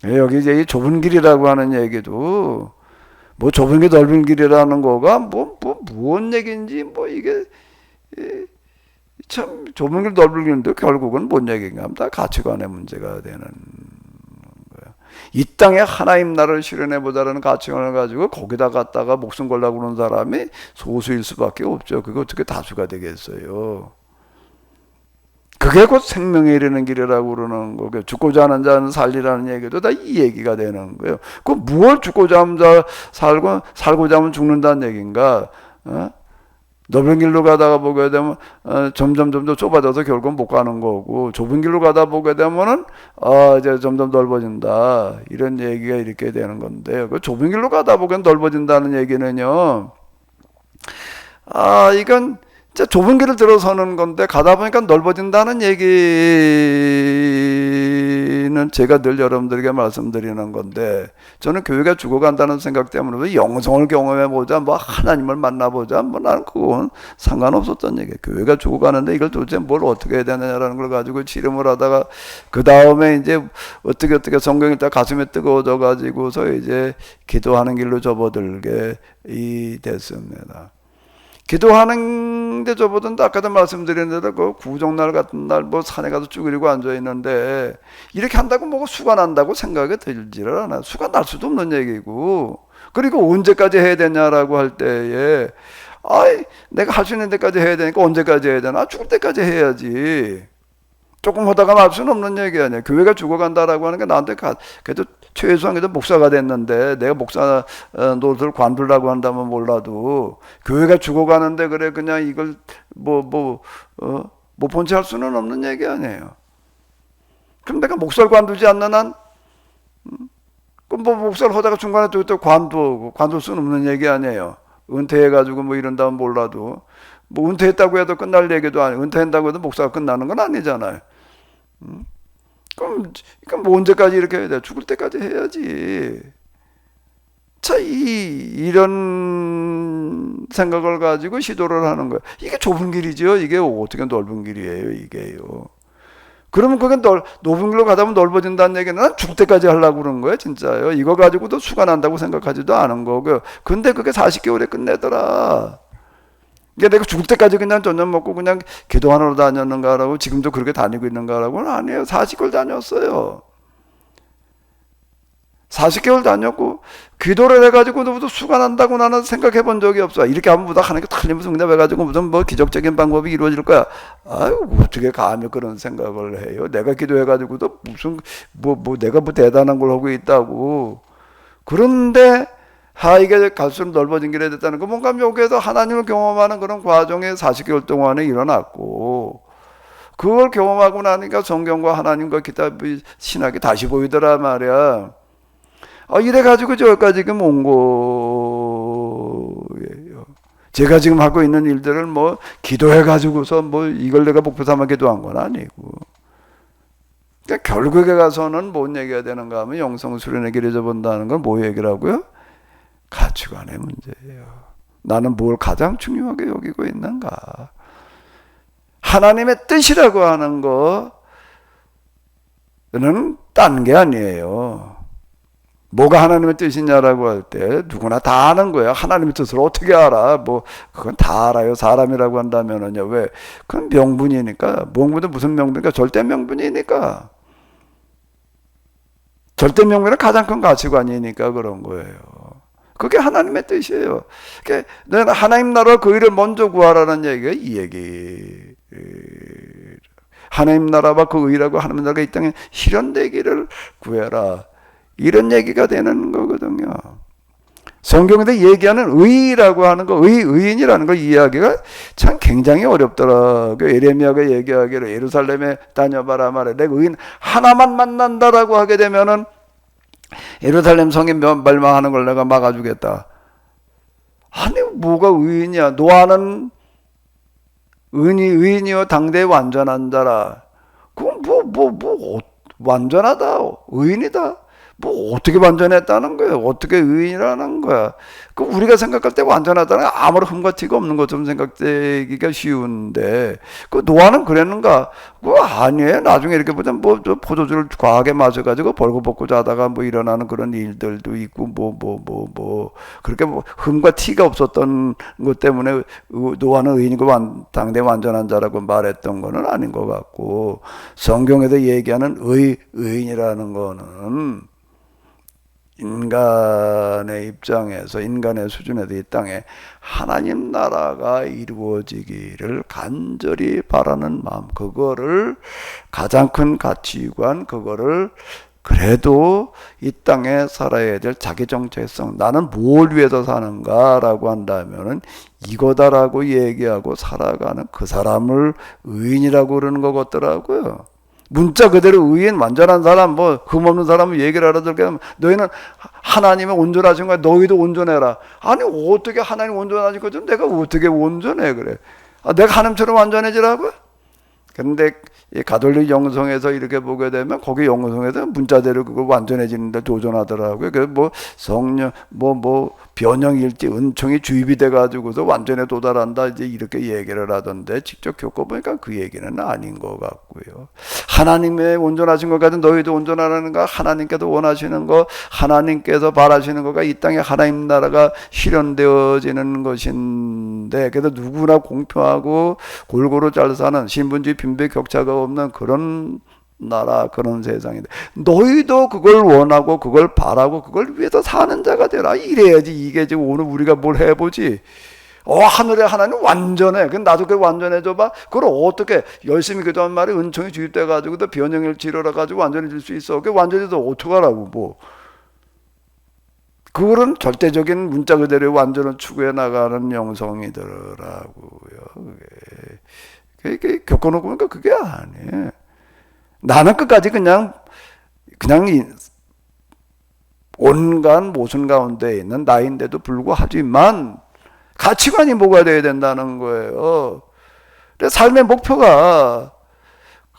여기 이제 이 좁은 길이라고 하는 얘기도 뭐 좁은 게 넓은 길이라는 거가 무슨 얘기인지 이게 참 좁은 길 넓은 길인데 결국은 뭔 얘기인가 하면 다 가치관의 문제가 되는 거예요. 이 땅에 하나님 나라를 실현해 보자라는 가치관을 가지고 거기다 갖다가 목숨 걸라고 그러는 사람이 소수일 수밖에 없죠. 그게 어떻게 다수가 되겠어요. 그게 곧 생명에 이르는 길이라고 그러는 거고요. 죽고자 하는 자는 살리라는 얘기도 다 이 얘기가 되는 거예요. 그 무엇 죽고자 하면 살고자 하면 죽는다는 얘기인가? 넓은 길로 가다가 보게 되면 점점 좁아져서 결국 못 가는 거고, 좁은 길로 가다 보게 되면은 이제 점점 넓어진다, 이런 얘기가 이렇게 되는 건데요. 그 좁은 길로 가다 보면 넓어진다는 얘기는요, 이건 진짜 좁은 길을 들어서는 건데 가다 보니까 넓어진다는 얘기는 제가 늘 여러분들에게 말씀드리는 건데, 저는 교회가 죽어간다는 생각 때문에 영성을 경험해보자, 하나님을 만나보자, 나는 그건 상관없었던 얘기예요. 교회가 죽어가는데 이걸 도대체 뭘 어떻게 해야 되느냐라는 걸 가지고 지름을 하다가 그 다음에 이제 어떻게 성경이 딱 가슴에 뜨거워져 가지고서 이제 기도하는 길로 접어들게 됐습니다. 기도하는데 접어든다. 아까도 말씀드린 대로 그 구정날 같은 날 산에 가서 쭈그리고 앉아 있는데 이렇게 한다고 뭐가 수가 난다고 생각이 들지를 않아요. 수가 날 수도 없는 얘기고, 그리고 언제까지 해야 되냐라고 할 때에 내가 할 수 있는 데까지 해야 되니까 언제까지 해야 되나? 죽을 때까지 해야지. 조금 하다가 말 수는 없는 얘기 아니에요. 교회가 죽어간다라고 하는 게 나한테 그래도 최소한 그래도 목사가 됐는데, 내가 목사 노릇을 관두려고 한다면 몰라도 교회가 죽어가는데 그래 그냥 이걸 못 본 채 할 수는 없는 얘기 아니에요. 그럼 내가 목사를 관두지 않는 한, 그럼 목사를 하다가 중간에 또 관둘 수는 없는 얘기 아니에요. 은퇴해가지고 이런다면 몰라도, 은퇴했다고 해도 끝날 얘기도 아니고, 은퇴한다고 해도 목사가 끝나는 건 아니잖아요. 그럼 언제까지 이렇게 해야 돼? 죽을 때까지 해야지. 자, 이런 생각을 가지고 시도를 하는 거예요. 이게 좁은 길이죠. 이게 어떻게 넓은 길이에요, 이게요. 그러면 그게 높은 길로 가다 보면 넓어진다는 얘기는 난 죽을 때까지 하려고 그런 거예요, 진짜요. 이거 가지고도 수가 난다고 생각하지도 않은 거고요. 근데 그게 40개월에 끝내더라. 내가 죽을 때까지 그냥 저녁 먹고 그냥 기도하러 다녔는가라고, 지금도 그렇게 다니고 있는가라고는 아니에요. 40개월 다녔어요. 40개월 다녔고 기도를 해가지고도 수가 난다고 나는 생각해 본 적이 없어. 이렇게 하면 하나님께 틀리면서 그냥 해가지고 무슨 기적적인 방법이 이루어질 거야. 어떻게 감히 그런 생각을 해요. 내가 기도해가지고도 무슨 내가 대단한 걸 하고 있다고. 그런데 이게 갈수록 넓어진 길에 됐다는 거, 뭔가 여기에서 하나님을 경험하는 그런 과정에 40개월 동안에 일어났고, 그걸 경험하고 나니까 성경과 하나님과 기타 신학이 다시 보이더라 말이야. 이래가지고 저기까지 지금 온 거예요. 제가 지금 하고 있는 일들을 기도해가지고서 이걸 내가 목표 삼아 기도한 건 아니고. 그러니까 결국에 가서는 뭔 얘기가 되는가 하면 영성 수련의 길에 접은다는 건 뭐 얘기라고요? 가치관의 문제예요. 나는 뭘 가장 중요하게 여기고 있는가? 하나님의 뜻이라고 하는 거는 딴 게 아니에요. 뭐가 하나님의 뜻이냐라고 할 때 누구나 다 아는 거예요. 하나님의 뜻을 어떻게 알아? 그건 다 알아요. 사람이라고 한다면은요. 왜? 그건 명분이니까. 명분도 무슨 명분이니까? 절대 명분이니까. 절대 명분은 가장 큰 가치관이니까 그런 거예요. 그게 하나님의 뜻이에요. 그러니까 하나님 나라 그 일을 먼저 구하라는 얘기가 이 얘기. 하나님 나라와 그 의라고 하나님 나라가 이 땅에 실현되기를 구해라. 이런 얘기가 되는 거거든요. 성경에서 얘기하는 의라고 하는 거, 의인이라는 거 이해하기가 참 굉장히 어렵더라고요. 예레미야가 얘기하기를 예루살렘에 다녀봐라 말해. 내가 의인 하나만 만난다라고 하게 되면은 예루살렘 성이 멸망하는 걸 내가 막아주겠다. 아니 뭐가 의인이야? 노아는 의인이요 당대의 완전한 자라. 그건 완전하다, 의인이다. 뭐 어떻게 완전했다는 거예요? 어떻게 의인이라는 거야? 그 우리가 생각할 때 완전하다는 건 아무런 흠과 티가 없는 것처럼 생각되기가 쉬운데 그 노아는 그랬는가? 그거 아니에요. 나중에 이렇게 보면 뭐저 포도주를 과하게 마셔가지고 벌거벗고 자다가 뭐 일어나는 그런 일들도 있고 뭐 그렇게 뭐 흠과 티가 없었던 것 때문에 노아는 의인이고 당대 완전한 자라고 말했던 거는 아닌 것 같고 성경에서 얘기하는 의인이라는 거는 인간의 입장에서 인간의 수준에서 이 땅에 하나님 나라가 이루어지기를 간절히 바라는 마음, 그거를 가장 큰 가치관, 그거를 그래도 이 땅에 살아야 될 자기 정체성, 나는 뭘 위해서 사는가라고 한다면은 이거다라고 얘기하고 살아가는 그 사람을 의인이라고 그러는 것 같더라고요. 문자 그대로 의인 완전한 사람 뭐 흠없는 사람을 얘기를 알아들게 하면 너희는 하나님의 온전하신 거야. 너희도 온전해라. 아니 어떻게 하나님 온전하신 거죠? 내가 어떻게 온전해 그래? 내가 하나님처럼 완전해지라고요? 그런데 이 가톨릭 영성에서 이렇게 보게 되면 거기 영성에서 문자대로 그거 완전해지는데 도전하더라고요. 그 뭐 성령 뭐 변형일지 은총이 주입이 돼 가지고서 완전에 도달한다 이제 이렇게 얘기를 하던데 직접 겪어보니까 그 얘기는 아닌 것 같고요. 하나님의 온전하신 것 같은 너희도 온전하라는 거, 하나님께서 원하시는 거, 하나님께서 바라시는 거가 이 땅에 하나님 나라가 실현되어지는 것인데 그래서 누구나 공평하고 골고루 잘 사는 신분주의 빈배 격차가 없는 그런 나라, 그런 세상인데 너희도 그걸 원하고 그걸 바라고 그걸 위해서 사는 자가 되라. 이래야지 이게 지금 오늘 우리가 뭘 해보지. 하늘의 하나님 완전해. 그럼 나도 그걸 완전해줘봐. 그걸 어떻게 열심히 기도한 말이 은총이 주입돼가지고도 변형을 치러가지고 완전해질 수 있어. 그게 완전해서 어떡하라고 뭐. 그거는 절대적인 문자 그대로의 완전을 추구해 나가는 영성이더라고요. 그게 겪어놓고 보니까 그게 아니에요. 나는 끝까지 그냥 온갖 모순 가운데 있는 나인데도 불구하지만 가치관이 뭐가 돼야 된다는 거예요. 삶의 목표가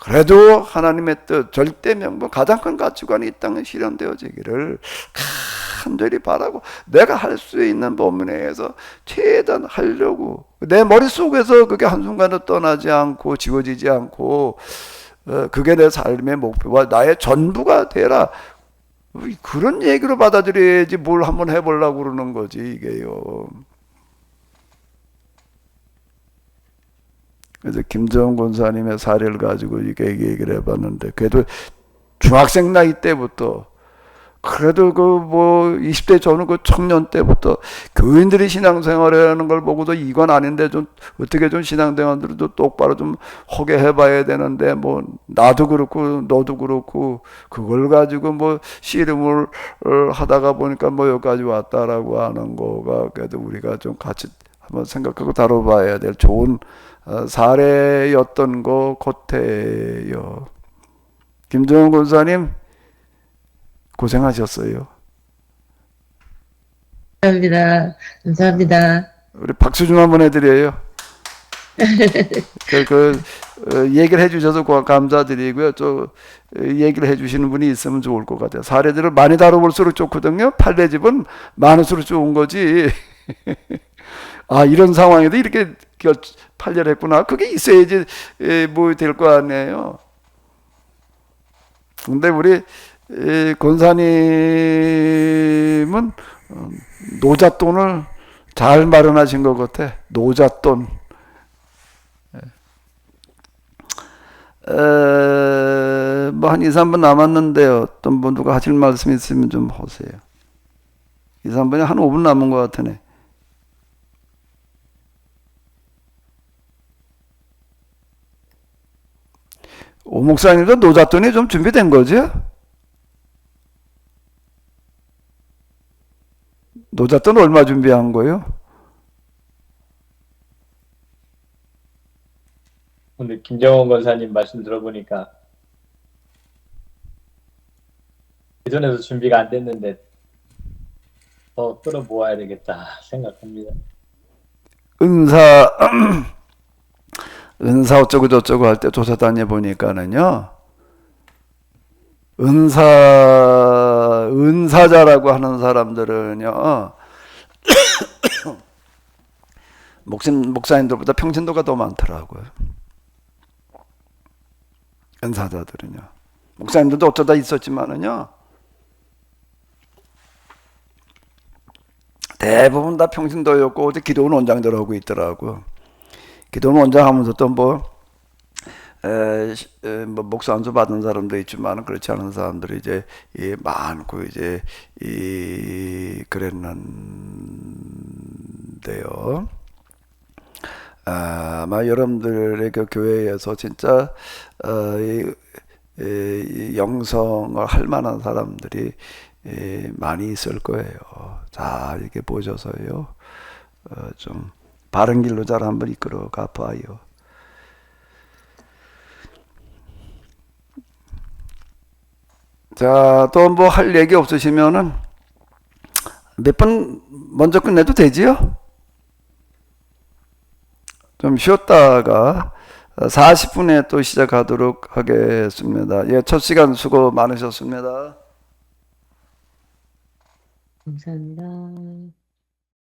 그래도 하나님의 뜻, 절대 명분, 가장 큰 가치관이 이 땅에 실현되어지기를 간절히 바라고 내가 할 수 있는 범위 내에서 최대한 하려고 내 머릿속에서 그게 한순간도 떠나지 않고 지워지지 않고 그게 내 삶의 목표와 나의 전부가 되라. 그런 얘기로 받아들여야지 뭘 한번 해보려고 그러는 거지 이게요. 그래서 김정은 권사님의 사례를 가지고 이게 얘기를 해봤는데 그래도 중학생 나이 때부터 그래도 그 뭐 20대 저는 그 청년 때부터 교인들이 신앙생활하는 걸 보고도 이건 아닌데 좀 어떻게 좀 신앙생활들도 똑바로 좀 하게 해봐야 되는데 뭐 나도 그렇고 너도 그렇고 그걸 가지고 뭐 씨름을 하다가 보니까 뭐 여기까지 왔다라고 하는 거가 그래도 우리가 좀 같이 한번 생각하고 다뤄봐야 될 좋은 사례였던 것 같아요. 김정은 권사님 고생하셨어요. 감사합니다. 감사합니다. 우리 박수 좀 한번 해드려요. 얘기를 해주셔서 감사드리고요. 또 얘기를 해주시는 분이 있으면 좋을 것 같아요. 사례들을 많이 다뤄볼수록 좋거든요. 판례집은 많을수록 좋은 거지. 이런 상황에도 이렇게 판례를 했구나. 그게 있어야지 뭐 될 거 아니에요. 근데 우리 권사님은 노잣돈을 잘 마련하신 것 같아. 노잣돈. 뭐 한 2, 3분 남았는데요. 어떤 분 누가 하실 말씀 있으면 좀 하세요. 2, 3분이 한 5분 남은 것 같으네. 오 목사님도 노잣돈이 좀 준비된 거죠? 노잣돈 얼마 준비한 거예요? 오늘 김정원 권사님 말씀 들어보니까 기존에도 준비가 안 됐는데 더 끌어모아야 되겠다 생각합니다. 은사 어쩌고 저쩌고 할 때 조사 다녀보니까는요, 은사 은사자라고 하는 사람들은요, 목사님들보다 평신도가 더 많더라고요. 은사자들은요. 목사님들도 어쩌다 있었지만은요, 대부분 다 평신도였고 어디 기도원 원장들하고 있더라고요. 기도원 원장하면서 또 뭐 목사 안수 받은 사람도 있지만 그렇지 않은 사람들이 이제 많고 이제 그랬는데요. 아마 여러분들의 그 교회에서 진짜 이 영성을 할 만한 사람들이 많이 있을 거예요. 자, 이렇게 보셔서요, 좀 바른 길로 잘 한번 이끌어가 봐요. 자, 또 뭐 할 얘기 없으시면은 몇 번 먼저 끝내도 되지요? 좀 쉬었다가 40분에 또 시작하도록 하겠습니다. 예, 첫 시간 수고 많으셨습니다. 감사합니다.